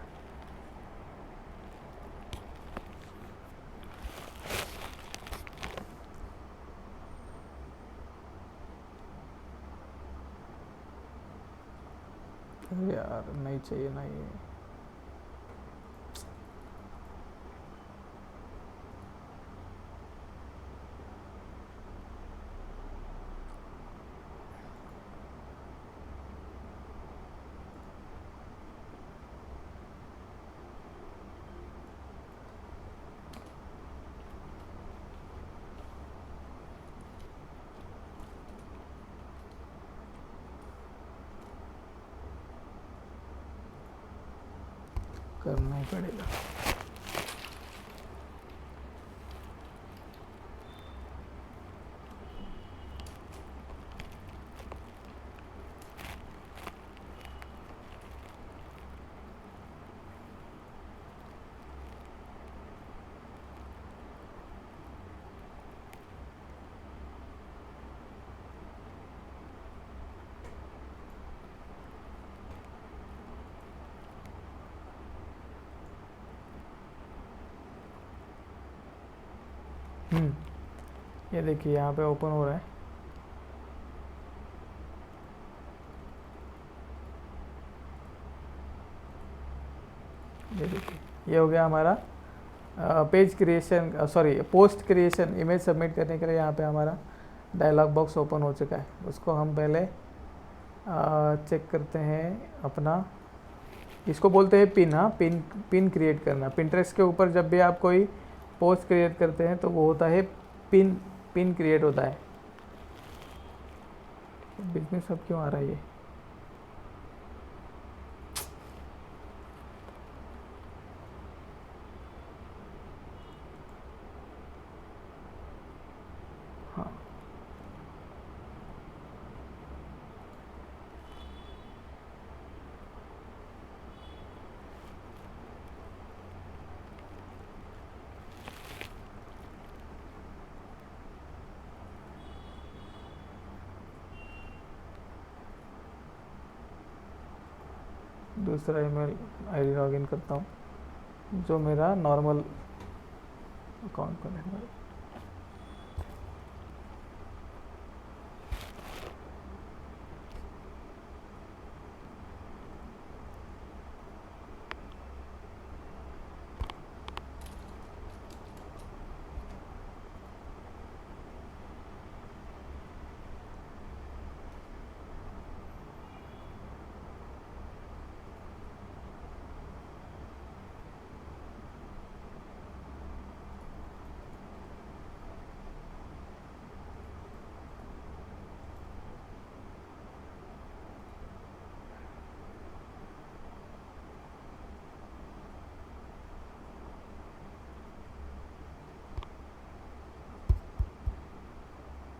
यार नहीं चाहिए ना ये। करना ही पड़ेगा। ये देखिए यहाँ पे ओपन हो रहा है। ये देखिए, ये हो गया हमारा page creation, sorry post creation. Image submit करने के लिए यहाँ पे हमारा डायलॉग बॉक्स ओपन हो चुका है। उसको हम पहले चेक करते हैं अपना, इसको बोलते हैं पिन। हाँ, पिन पिन क्रिएट करना। पिंटरेस्ट के ऊपर जब भी आप कोई पोस्ट क्रिएट करते हैं तो वो होता है पिन, पिन क्रिएट होता है। बिजनेस अब क्यों आ रहा है ये? हाँ, दूसरा ईमेल आईडी लॉगिन करता हूँ जो मेरा नॉर्मल अकाउंट पर है।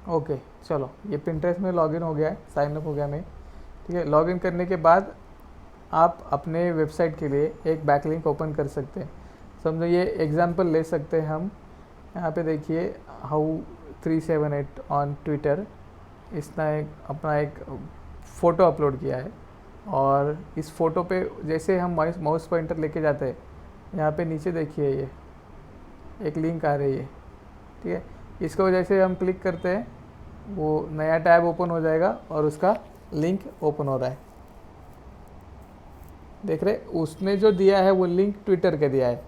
ओके चलो, ये पिंटरेस्ट में लॉगिन हो गया है, साइन अप हो गया मैं। ठीक है, लॉगिन करने के बाद आप अपने वेबसाइट के लिए एक बैकलिंक ओपन कर सकते हैं। समझो ये एग्जांपल ले सकते हैं हम। यहाँ पे देखिए हाउ 378 ऑन ट्विटर, इसने अपना एक फ़ोटो अपलोड किया है और इस फ़ोटो पे जैसे हम माउस पॉइंटर लेके जाते हैं, यहाँ पे नीचे देखिए ये एक लिंक आ रही है। ठीक है, इसको जैसे हम क्लिक करते हैं वो नया टैब ओपन हो जाएगा और उसका लिंक ओपन हो रहा है। देख रहे, उसने जो दिया है वो लिंक ट्विटर का दिया है।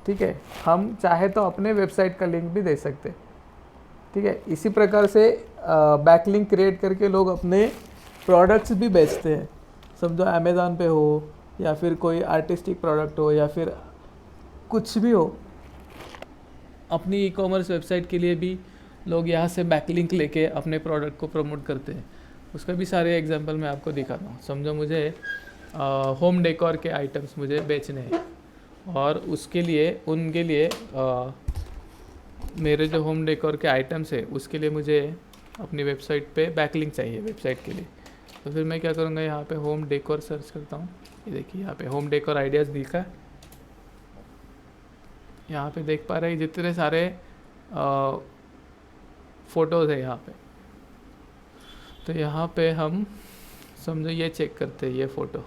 ठीक है, हम चाहे तो अपने वेबसाइट का लिंक भी दे सकते हैं। ठीक है, इसी प्रकार से बैकलिंक क्रिएट करके लोग अपने प्रोडक्ट्स भी बेचते हैं। समझो अमेज़ॉन पे हो या फिर कोई आर्टिस्टिक प्रोडक्ट हो या फिर कुछ भी हो, अपनी ई कॉमर्स वेबसाइट के लिए भी लोग यहाँ से बैकलिंक लेके अपने प्रोडक्ट को प्रमोट करते हैं। उसका भी सारे एग्जांपल मैं आपको दिखाता हूँ। समझो मुझे होम डेकोर के आइटम्स मुझे बेचने हैं और उसके लिए उनके लिए मेरे जो होम डेकोर के आइटम्स है उसके लिए मुझे अपनी वेबसाइट पे बैकलिंक चाहिए वेबसाइट के लिए। तो फिर मैं क्या करूँगा, यहाँ पे होम डेकोर सर्च करता हूँ। ये देखिए यहाँ पे होम डेकोर आइडियाज़ दिखा है। यहाँ पे देख पा रहे हैं जितने सारे फ़ोटोज़ है यहाँ पे। तो यहाँ पे हम समझो ये चेक करते हैं, ये फ़ोटो,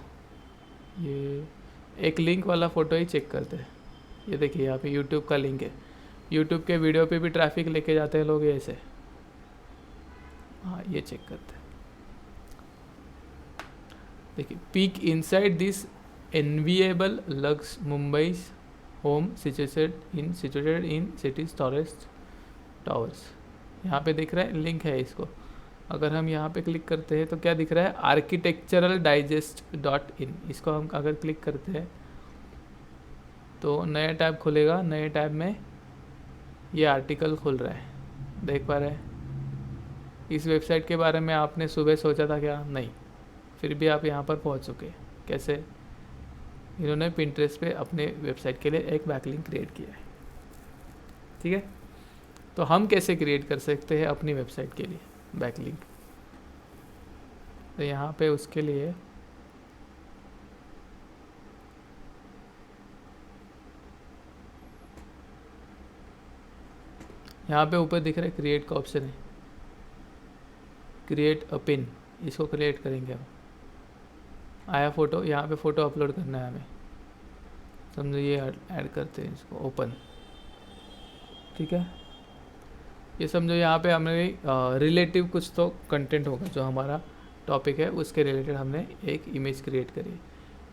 ये एक लिंक वाला फ़ोटो ही चेक करते हैं। ये देखिए यहाँ पे यूट्यूब का लिंक है। यूट्यूब के वीडियो पे भी ट्रैफिक लेके जाते हैं लोग ऐसे। हाँ, ये चेक करते हैं। देखिए, peek inside this enviable luxe Mumbai home situated in city's tallest towers. यहाँ पे दिख रहा है लिंक है इसको। अगर हम यहाँ पे क्लिक करते हैं तो क्या दिख रहा है, आर्किटेक्चरल डाइजेस्ट .in। इसको हम अगर क्लिक करते हैं तो नया टैब खुलेगा। नए टैब में ये आर्टिकल खुल रहा है, देख पा रहे हैं। इस वेबसाइट के बारे में आपने सुबह सोचा था क्या? नहीं, फिर भी आप यहाँ पर पहुँच चुके। कैसे? इन्होंने पिंटरेस्ट पे अपने वेबसाइट के लिए एक बैकलिंक क्रिएट किया है। ठीक है, तो हम कैसे क्रिएट कर सकते हैं अपनी वेबसाइट के लिए बैकलिंक? तो यहाँ पे उसके लिए यहाँ पे ऊपर दिख रहा है क्रिएट का ऑप्शन है, क्रिएट अ पिन। इसको क्रिएट करेंगे हम। आया फ़ोटो, यहाँ पे फ़ोटो अपलोड करना है हमें। समझो ये ऐड करते हैं इसको, ओपन। ठीक है, ये समझो यहाँ पे हमने रिलेटिव कुछ तो कंटेंट होगा जो हमारा टॉपिक है उसके रिलेटेड हमने एक इमेज क्रिएट करी।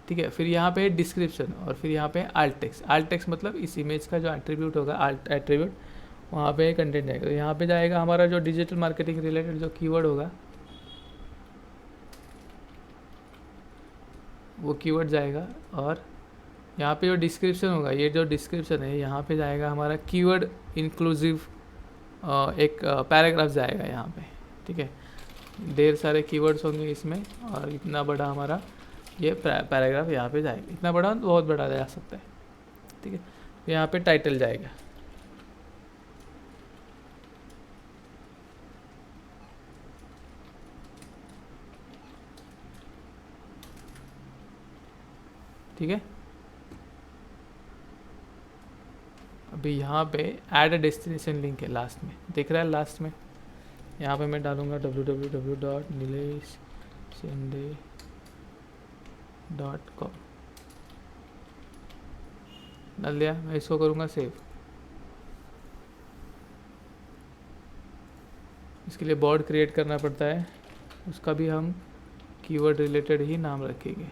ठीक है, फिर यहाँ पे डिस्क्रिप्शन और फिर यहाँ पे आल्ट टेक्स्ट। आल्ट टेक्स्ट मतलब इस इमेज का जो एट्रीब्यूट होगा, आल्ट एट्रीब्यूट, वहाँ पे कंटेंट जाएगा। तो यहाँ पे जाएगा हमारा जो डिजिटल मार्केटिंग रिलेटेड जो कीवर्ड होगा, वो कीवर्ड जाएगा, और यहाँ पे जो डिस्क्रिप्शन होगा, ये जो डिस्क्रिप्शन है यहाँ पे जाएगा हमारा कीवर्ड इंक्लूसिव एक पैराग्राफ जाएगा यहाँ पे, ठीक है। ढेर सारे कीवर्ड्स होंगे इसमें, और इतना बड़ा हमारा ये पैराग्राफ यहाँ पे जाएगा। इतना बड़ा, बहुत बड़ा जा सकता है, ठीक है। यहाँ पे टाइटल जाएगा, ठीक है। अभी यहाँ पे ऐड अ डेस्टिनेशन लिंक है लास्ट में, दिख रहा है लास्ट में। यहाँ पे मैं डालूँगा www.nileshshinde.com, डाल दिया। मैं इसको करूँगा सेव। इसके लिए बोर्ड क्रिएट करना पड़ता है, उसका भी हम कीवर्ड रिलेटेड ही नाम रखेंगे,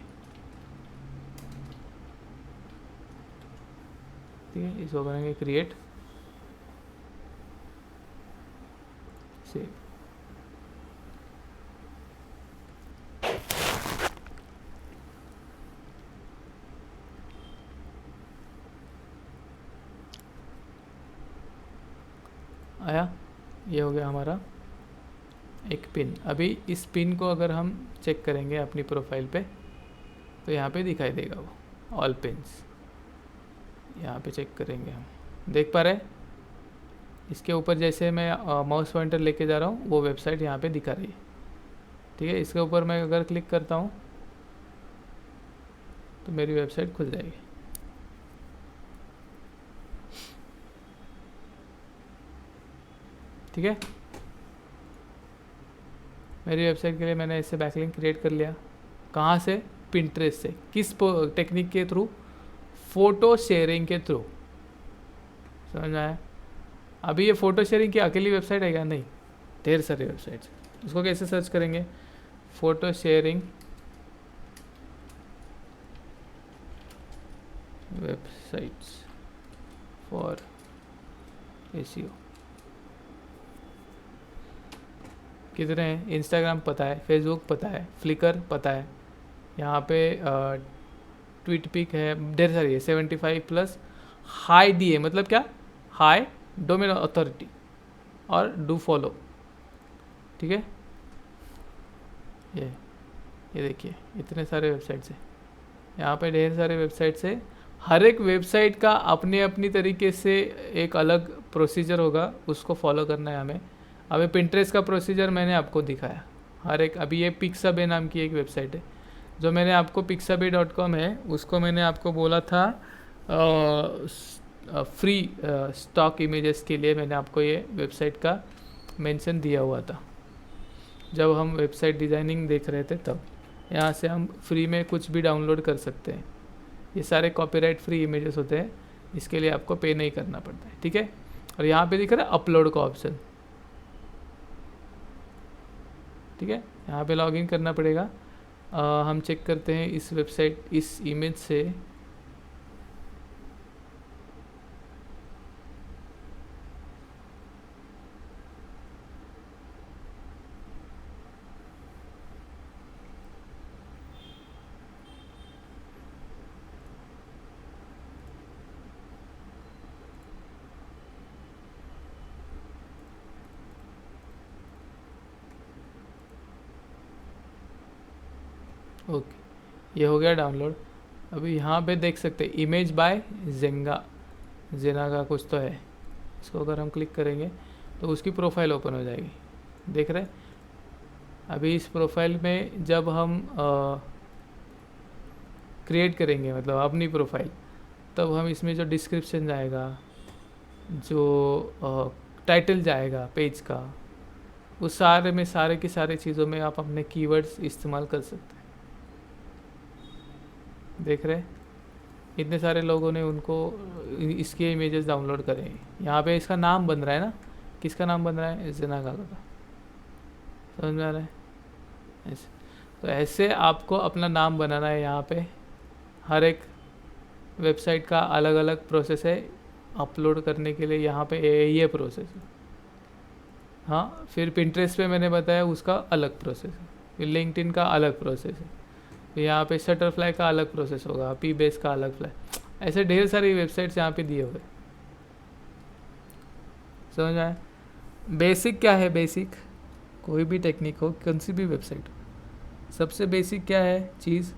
ठीक है। इसको करेंगे क्रिएट, सेव। आया, ये हो गया हमारा एक पिन। अभी इस पिन को अगर हम चेक करेंगे अपनी प्रोफाइल पे, तो यहाँ पे दिखाई देगा वो ऑल पिन्स। यहाँ पे चेक करेंगे, हम देख पा रहे हैं। इसके ऊपर जैसे मैं माउस पॉइंटर लेके जा रहा हूँ, वो वेबसाइट यहाँ पे दिखा रही है, ठीक है। इसके ऊपर मैं अगर क्लिक करता हूँ तो मेरी वेबसाइट खुल जाएगी, ठीक है। मेरी वेबसाइट के लिए मैंने इससे बैकलिंक क्रिएट कर लिया। कहाँ से? पिंटरेस्ट से। किस टेक्निक के थ्रू? फ़ोटो शेयरिंग के थ्रू, समझ आया। अभी ये फ़ोटो शेयरिंग की अकेली वेबसाइट है क्या? नहीं, ढेर सारी वेबसाइट्स। उसको कैसे सर्च करेंगे? Photo sharing websites for SEO। कितने हैं? इंस्टाग्राम पता है, फेसबुक पता है, फ्लिकर पता है, यहाँ पे ट्वीट पिक है, ढेर सारी है। 75+ हाई DA मतलब क्या? हाई डोमेन अथॉरिटी, और डू फॉलो, ठीक है। ये देखिए इतने सारे वेबसाइट्स हैं, यहाँ पे ढेर सारे वेबसाइट्स है। हर एक वेबसाइट का अपने अपनी तरीके से एक अलग प्रोसीजर होगा, उसको फॉलो करना है हमें। अभी पिंटरेस्ट का प्रोसीजर मैंने आपको दिखाया हर एक। अभी ये पिक्साबे नाम की एक वेबसाइट है, जो मैंने आपको pixabay.com है, उसको मैंने आपको बोला था फ्री स्टॉक इमेजेस के लिए। मैंने आपको ये वेबसाइट का मेंशन दिया हुआ था जब हम वेबसाइट डिज़ाइनिंग देख रहे थे तब। यहाँ से हम फ्री में कुछ भी डाउनलोड कर सकते हैं। ये सारे कॉपीराइट फ्री इमेजेस होते हैं, इसके लिए आपको पे नहीं करना पड़ता है, ठीक है। और यहाँ पे दिख रहा है अपलोड का ऑप्शन, ठीक है। यहाँ पे लॉगिन करना पड़ेगा। हम चेक करते हैं इस वेबसाइट, इस इमेज से ओके, ये हो गया डाउनलोड। अभी यहाँ पे देख सकते हैं इमेज बाय जेना का कुछ तो है। इसको अगर हम क्लिक करेंगे तो उसकी प्रोफाइल ओपन हो जाएगी, देख रहे हैं। अभी इस प्रोफाइल में जब हम क्रिएट करेंगे, मतलब अपनी प्रोफाइल, तब हम इसमें जो डिस्क्रिप्शन जाएगा, जो टाइटल जाएगा पेज का, उस सारे में सारे की सारी चीज़ों में आप अपने कीवर्ड्स इस्तेमाल कर सकते हैं। देख रहे हैं इतने सारे लोगों ने उनको इसके इमेजेस डाउनलोड करे हैं। यहाँ पे इसका नाम बन रहा है ना, किसका नाम बन रहा है? जेना का। समझ में आ रहा है? ऐसे तो ऐसे आपको अपना नाम बनाना है। यहाँ पे हर एक वेबसाइट का अलग अलग प्रोसेस है अपलोड करने के लिए। यहाँ पे ये प्रोसेस है, हाँ। फिर पिंटरेस्ट पे मैंने बताया उसका अलग प्रोसेस है, फिर लिंक्डइन का अलग प्रोसेस है। यहाँ पे शटरफ्लाई का अलग प्रोसेस होगा, पी बेस का अलग फ्लाई, ऐसे ढेर सारी वेबसाइट्स यहाँ पे दिए हुए। समझ में आया? बेसिक क्या है? बेसिक कोई भी टेक्निक हो, कौन सी भी वेबसाइट हो, सबसे बेसिक क्या है चीज़?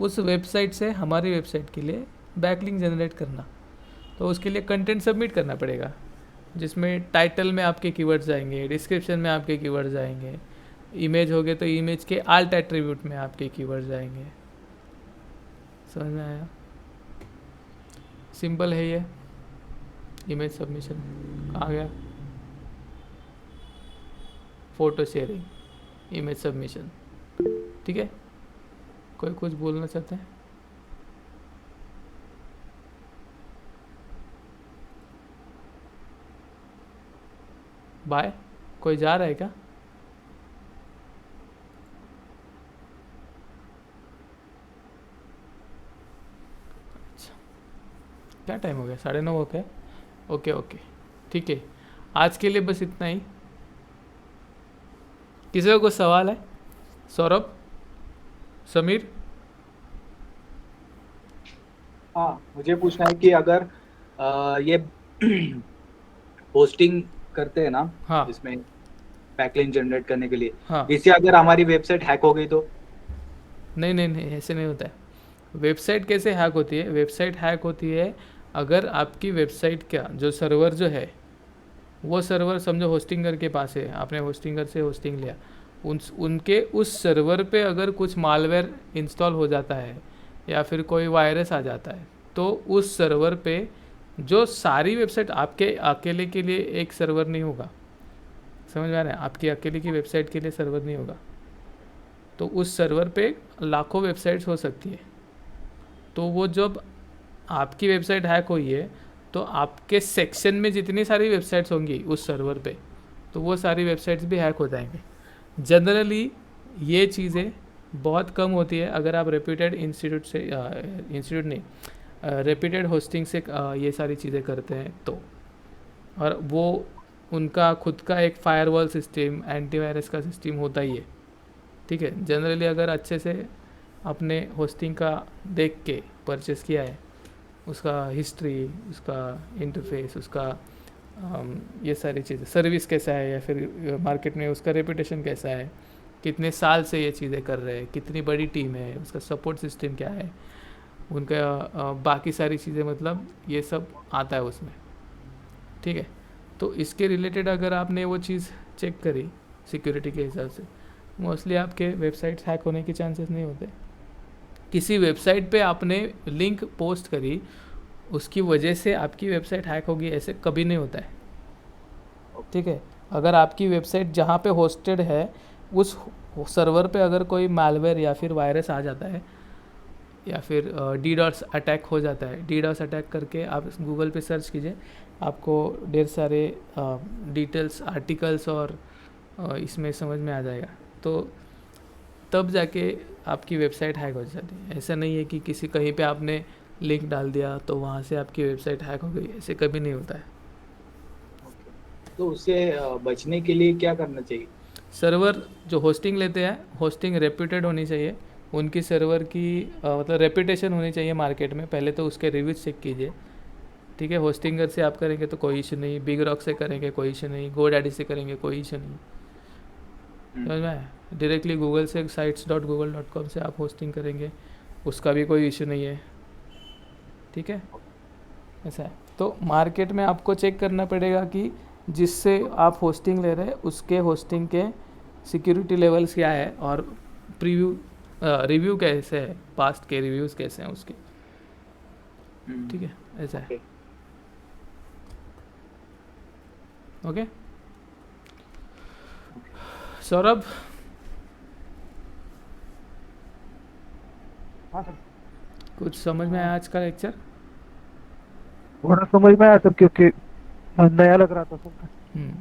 उस वेबसाइट से हमारी वेबसाइट के लिए बैकलिंक जनरेट करना। तो उसके लिए कंटेंट सबमिट करना पड़ेगा, जिसमें टाइटल में आपके कीवर्ड्स आएंगे, डिस्क्रिप्शन में आपके कीवर्ड्स आएंगे, इमेज हो गए तो इमेज के आल्ट एट्रीब्यूट में आपके कीवर्ड्स आएंगे। समझ में आया? सिंपल है ये। इमेज सबमिशन आ गया, फोटो शेयरिंग, इमेज सबमिशन। ठीक है, कोई कुछ बोलना चाहते हैं? बाय, कोई जा रहा है क्या? अच्छा, क्या टाइम हो गया? 9:30 हो गया। ओके ओके, ठीक है, आज के लिए बस इतना ही। किसी को कुछ सवाल है? सौरभ, समीर? हाँ, मुझे पूछना है कि अगर ये पोस्टिंग करते हैं ना, हाँ इसमें बैकलिंक जनरेट करने के लिए, हाँ, इससे अगर हमारी वेबसाइट हैक हो गई तो? नहीं नहीं नहीं, ऐसे नहीं होता है। वेबसाइट कैसे हैक होती है? वेबसाइट हैक होती है अगर आपकी वेबसाइट का जो सर्वर जो है, वो सर्वर समझो होस्टिंगर के पास है, आपने होस्टिंगर से होस्टिंग लिया, उनके उस सर्वर पे अगर कुछ मालवेयर इंस्टॉल हो जाता है या फिर कोई वायरस आ जाता है, तो उस सर्वर पे जो सारी वेबसाइट, आपके अकेले के लिए एक सर्वर नहीं होगा, समझ में आ रहा है? आपकी अकेले की वेबसाइट के लिए सर्वर नहीं होगा, तो उस सर्वर पे लाखों वेबसाइट्स हो सकती है। तो वो जब आपकी वेबसाइट हैक हुई है, तो आपके सेक्शन में जितनी सारी वेबसाइट्स होंगी उस सर्वर पे, तो वो सारी वेबसाइट्स भी हैक हो जाएंगे। जनरली ये चीज़ें बहुत कम होती है अगर आप रेप्यूटेड इंस्टीट्यूट से, इंस्टीट्यूट नहीं, रेप्यूटेड होस्टिंग से ये सारी चीज़ें करते हैं तो। और वो उनका खुद का एक फायरवॉल सिस्टम, एंटीवायरस का सिस्टम होता ही है। ठीक है, जनरली अगर अच्छे से अपने होस्टिंग का देख के परचेस किया है, उसका हिस्ट्री, उसका इंटरफेस, उसका ये सारी चीज़ें, सर्विस कैसा है, या फिर मार्केट में उसका रेपुटेशन कैसा है, कितने साल से ये चीज़ें कर रहे हैं, कितनी बड़ी टीम है, उसका सपोर्ट सिस्टम क्या है, उनका बाकी सारी चीज़ें, मतलब ये सब आता है उसमें। ठीक है, तो इसके रिलेटेड अगर आपने वो चीज़ चेक करी सिक्योरिटी के हिसाब से, मोस्टली आपके वेबसाइट्स हैक होने के चांसेस नहीं होते। किसी वेबसाइट पे आपने लिंक पोस्ट करी, उसकी वजह से आपकी वेबसाइट हैक होगी, ऐसे कभी नहीं होता है। ठीक है, अगर आपकी वेबसाइट जहाँ पे होस्टेड है उस सर्वर पे अगर कोई मैलवेयर या फिर वायरस आ जाता है, या फिर डीडॉस अटैक हो जाता है, डीडॉस अटैक करके आप गूगल पे सर्च कीजिए, आपको ढेर सारे डिटेल्स, आर्टिकल्स और इसमें समझ में आ जाएगा। तो तब जाके आपकी वेबसाइट हैक हो जाती है। ऐसा नहीं है कि किसी कहीं पे आपने लिंक डाल दिया तो वहाँ से आपकी वेबसाइट हैक हो गई, ऐसे कभी नहीं होता है। तो उससे बचने के लिए क्या करना चाहिए? सर्वर जो होस्टिंग लेते हैं, होस्टिंग रेप्यूटेड होनी चाहिए, उनकी सर्वर की मतलब रेपुटेशन होनी चाहिए मार्केट में। पहले तो उसके रिव्यूज चेक कीजिए। ठीक है, होस्टिंगर से आप करेंगे तो कोई इशू नहीं, बिग रॉक से करेंगे कोई इशू नहीं, गोडैडी से करेंगे कोई इशू नहीं, समझ में आया? डायरेक्टली गूगल से sites.google.com से आप होस्टिंग करेंगे, उसका भी कोई इशू नहीं है। ठीक है, ऐसा है। तो मार्केट में आपको चेक करना पड़ेगा कि जिससे आप होस्टिंग ले रहे हैं उसके होस्टिंग के सिक्योरिटी लेवल्स क्या है, और प्रीव्यू रिव्यू कैसे है, पास्ट के रिव्यूज़ कैसे हैं उसके। ठीक है, ऐसा है। ओके, सौरभ, हाँ सर, कुछ समझ में आया आज का लेक्चर? थोड़ा समझ में आया सर, क्योंकि नया लग रहा था सर।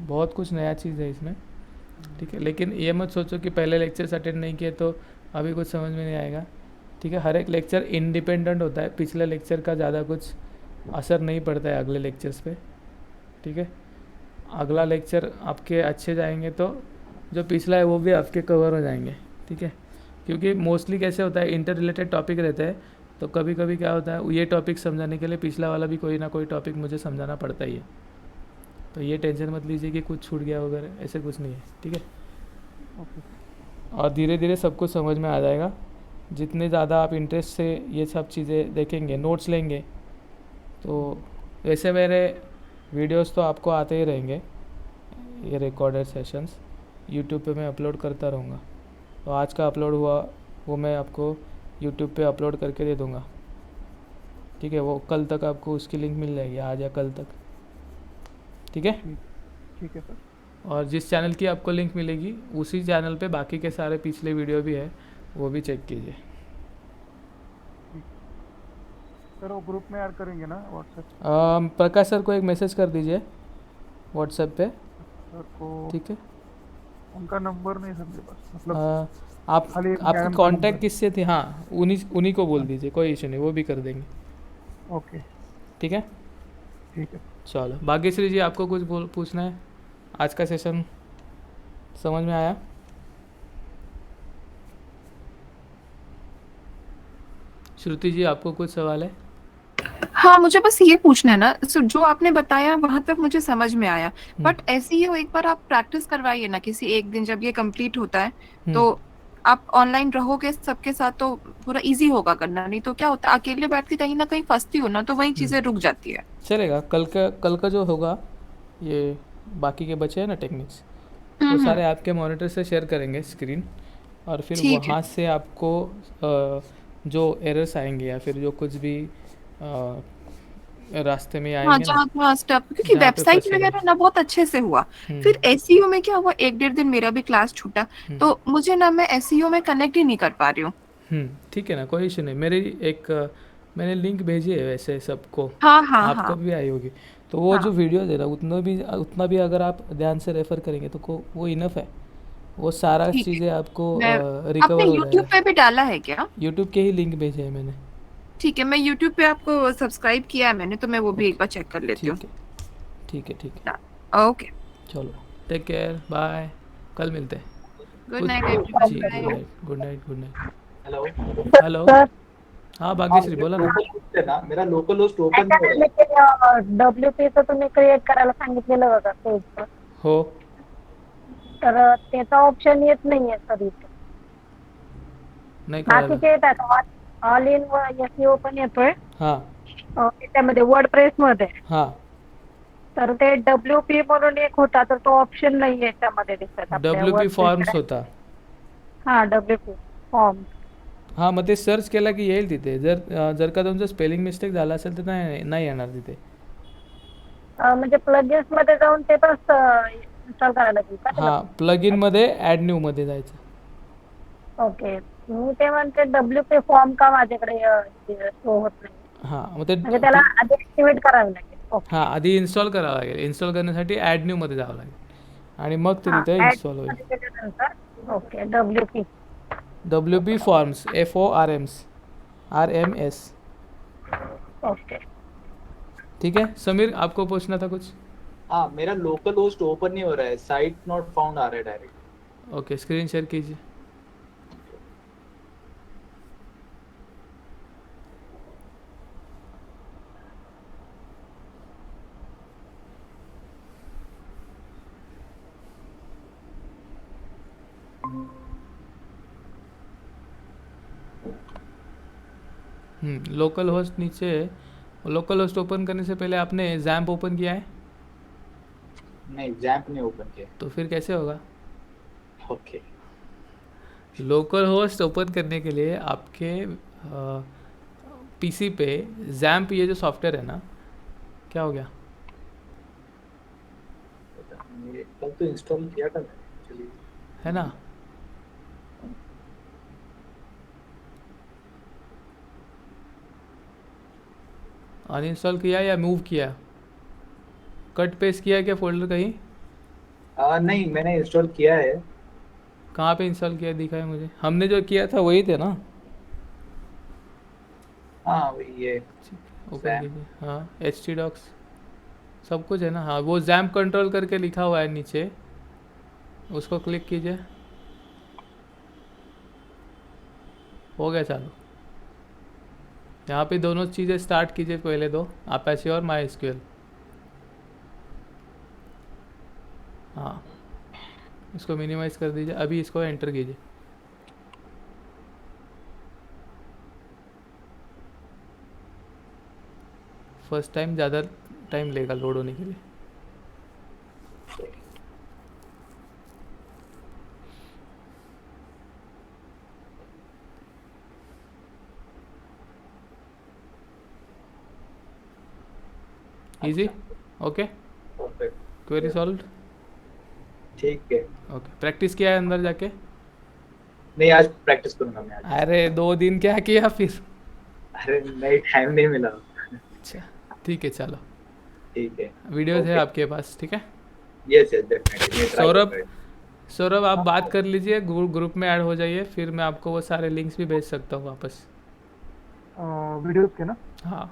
बहुत कुछ नया चीज़ है इसमें। ठीक है, लेकिन ये मत सोचो कि पहले लेक्चर्स अटेंड नहीं किए तो अभी कुछ समझ में नहीं आएगा। ठीक है, हर एक लेक्चर इंडिपेंडेंट होता है, पिछले लेक्चर का ज़्यादा कुछ असर नहीं पड़ता है अगले लेक्चर्स पे। ठीक है, अगला लेक्चर आपके अच्छे जाएंगे तो जो पिछला है वो भी आपके कवर हो जाएंगे। ठीक है, क्योंकि मोस्टली कैसे होता है, इंटर रिलेटेड टॉपिक रहते हैं, तो कभी कभी क्या होता है, ये टॉपिक समझाने के लिए पिछला वाला भी कोई ना कोई टॉपिक मुझे समझाना पड़ता ही है। तो ये टेंशन मत लीजिए कि कुछ छूट गया वगैरह, ऐसे कुछ नहीं है, ठीक है। और धीरे धीरे सब कुछ समझ में आ जाएगा। जितने ज़्यादा आप इंटरेस्ट से ये सब चीज़ें देखेंगे, नोट्स लेंगे, तो वैसे मेरे वीडियोस तो आपको आते ही रहेंगे, ये रिकॉर्डेड सेशंस यूट्यूब पे मैं अपलोड करता रहूँगा। तो आज का अपलोड हुआ वो मैं आपको यूट्यूब पे अपलोड करके दे दूँगा, ठीक है। वो कल तक आपको उसकी लिंक मिल जाएगी, आज या कल तक, ठीक है। ठीक है सर। और जिस चैनल की आपको लिंक मिलेगी उसी चैनल पे बाकी के सारे पिछले वीडियो भी है, वो भी चेक कीजिए। सर वो ग्रुप में ऐड करेंगे ना व्हाट्सएप प्रकाश सर को एक मैसेज कर दीजिए व्हाट्सएप पे, सर को? ठीक है। उनका नंबर नहीं सर मेरे पास, मतलब आप खाली आपकी मैडम का कांटेक्ट नंबर। किससे थी? हाँ, उन्हीं को बोल दीजिए, कोई इशू नहीं, वो भी कर देंगे, ओके ठीक है। ठीक है। चलो भाग्यश्री जी, आपको कुछ पूछना है? आज का सेशन समझ में आया? श्रुति जी, आपको कुछ सवाल है? हाँ, मुझे बस ये पूछना है ना, जो आपने बताया वहां तक मुझे समझ में आया, बट ऐसे ही हो, एक बार आप प्रैक्टिस करवाइए ना किसी एक दिन, जब ये कंप्लीट होता है तो आप ऑनलाइन रहोगे सबके साथ तो पूरा इजी होगा करना। नहीं तो क्या होता है, अकेले बैठ के कहीं ना कहीं फंसती हो ना, तो वही चीजें रुक जाती है। चलेगा। कल का जो होगा, ये बाकी के बचे हैं ना टेक्निक्स, वो हम्म, सारे आपके मॉनिटर से शेयर करेंगे स्क्रीन, और फिर ठीक है। वहाँ से आपको जो एरर्स आएंगे या फिर जो कुछ भी रास्ते में हाँ, आएंगे ना, जहाँ जहाँ स्टफ, क्योंकि जहाँ पे वेबसाइट फंसे वगैरह रहे। ना बहुत अच्छे से हुआ। फिर एसईओ में क्या हुआ, एक डेढ़ दिन मेरा भी क्लास छूटा, तो मुझे ना, मैं एसईओ में कनेक्ट ही नहीं कर पा रही हूँ। ठीक है ना, कोई इशू नहीं। मैंने लिंक भेजी है वैसे सबको, हाँ हाँ आपको हाँ भी आई होगी। तो वो हाँ, जो वीडियो दे रहा उतना भी अगर आप ध्यान से रेफ़र करेंगे तो वो इनफ है। वो सारा ठीक है। चीज़ें आपको मैं आपने रिकवर हो यूट्यूब जाएगा। पे भी डाला है क्या? यूट्यूब के ही लिंक भेजे हैं मैंने। ठीक है, मैं यूट्यूब पे आपको सब्सक्राइब किया है मैंने, तो मैं वो भी एक ओके, बार चेक कर लेती हूँ। ठीक है, ठीक है, ठीक है। ओके, चलो, टेक केयर, बाय, कल मिलते हैं। गुड कुछ नाइट एवरीवन, जी, bye. Good night, good night, good night. Hello. Hello, sir हाँ हाँ, भाग्यश्री, बोला ना। मेरा लोकल होस्ट ओपन ऐसा नहीं हो नाही ते डब्ल्यूपीचं तुम्ही क्रिएट करायला सांगितलेलं होतं पेजचं, हो, तर त्याचा ऑप्शन येत नाहीये सर इथे. नाही कळालं। बाकीचे येतात, ऑल इन एसईओ पण येतोय हां त्याच्यामध्ये वर्डप्रेस मध्ये, हां, तर ते डब्ल्यूपी म्हणून एक होता, तर तो ऑप्शन नाही याच्यामध्ये दिसत आपल्या WP फॉर्म्स वर्डप्रेस. होता. हा डब्ल्यूपी फॉर्म. हां, मग ते सर्च केला की येईल तिथे. जर का तुमचं स्पेलिंग मिस्टेक झाला असेल तर नाही येणार तिथे. म्हणजे प्लगइन्स मध्ये जाऊन ते पण इन्स्टॉल करायला लागेल का त्याला? हां, प्लगइनमध्ये ॲड न्यूमध्ये जायचं. ओके, मी ते म्हणते डब्ल्यूपी फॉर्म का माझ्याकडे शो होत नाही, हां, मग ते म्हणजे त्याला आधी ऍक्टिव्हेट करावं लागेल. ओके. हां, आधी इन्स्टॉल करावं लागेल. इन्स्टॉल करण्यासाठी ॲड न्यूमध्ये जावं लागेल आणि मग ते हा, तिथे add इन्स्टॉल होईल. मध्ये केल्यानंतर okay WP. WP forms, FORMS. Okay. ठीक है समीर, आपको पूछना था कुछ? हाँ, मेरा लोकल होस्ट ओपन नहीं हो रहा है, साइट नॉट फाउंड आ रहा है डायरेक्ट। ओके, स्क्रीन शेयर कीजिए. लोकल होस्ट नीचे है. लोकल होस्ट ओपन करने से पहले आपने जैम्प ओपन किया है? नहीं, जैम्प नहीं ओपन किया। तो फिर कैसे होगा? ओके, लोकल होस्ट ओपन करने के लिए आपके पीसी पे जैम्प, ये जो सॉफ्टवेयर है ना, क्या हो गया? ये कल तो इंस्टॉल किया था मैंने, चलिए। है ना? अनइंस्टॉल किया या मूव किया? कट पेस्ट किया क्या फोल्डर कहीं? नहीं, मैंने इंस्टॉल किया है। कहाँ पे इंस्टॉल किया दिखा है मुझे. हमने जो किया था वही थे ना? हाँ, वही है। ओपन कीजिए. हाँ, htdocs सब कुछ है ना. हाँ, वो जैम्प कंट्रोल करके लिखा हुआ है नीचे, उसको क्लिक कीजिए. हो गया चालू। यहाँ पे दोनों चीज़ें स्टार्ट कीजिए, पहले दो अपाचे और माई एसक्यूएल। हाँ, इसको मिनिमाइज कर दीजिए, अभी इसको एंटर कीजिए। फर्स्ट टाइम ज़्यादा टाइम लेगा लोड होने के लिए। Easy, okay, perfect, query solved. ठीक है। ओके, प्रैक्टिस किया है अंदर जाके? नहीं, आज प्रैक्टिस करूंगा मैं आज। अरे 2 दिन क्या किया फिर? अरे नहीं, टाइम नहीं मिला। अच्छा ठीक है, चलो ठीक है, वीडियोज है Okay. आपके पास, ठीक है। Yes yes definitely. सौरभ आप बात कर लीजिए, ग्रुप में ऐड हो जाइए, फिर मैं आपको वो सारे लिंक्स भी भेज सकता हूँ वापस। वीडियोस के ना? हाँ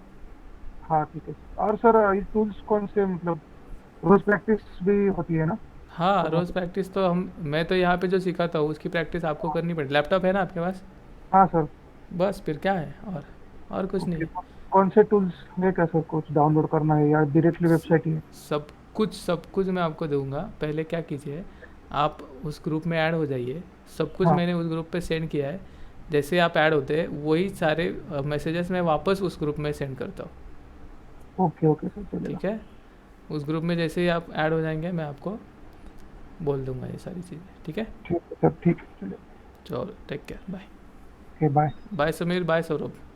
हाँ ठीक है। और सर ये टूल्स कौन से, मतलब रोज प्रैक्टिस भी होती है ना? हाँ, रोज़ प्रैक्टिस तो मैं तो यहाँ पे जो सिखाता हूँ उसकी प्रैक्टिस आपको करनी पड़ेगी। लैपटॉप है ना आपके पास? हाँ सर। बस फिर क्या है, और कुछ नहीं है। कौन से टूल्स है क्या सर? कुछ डाउनलोड करना है या डायरेक्टली वेबसाइट ही है? सब कुछ मैं आपको दूंगा। पहले क्या कीजिए, आप उस ग्रुप में ऐड हो जाइए। सब कुछ हाँ। मैंने उस ग्रुप पे सेंड किया है। जैसे आप ऐड होते हैं वही सारे मैसेजेस मैं वापस उस ग्रुप में सेंड करता हूँ। ओके ओके सर, चलेगा। ठीक है, उस ग्रुप में जैसे ही आप ऐड हो जाएंगे मैं आपको बोल दूंगा ये सारी चीज़ें। ठीक है, ठीक है सर, ठीक है, चलिए। चलो take care, bye. Okay bye. Bye Sameer, bye Saurabh.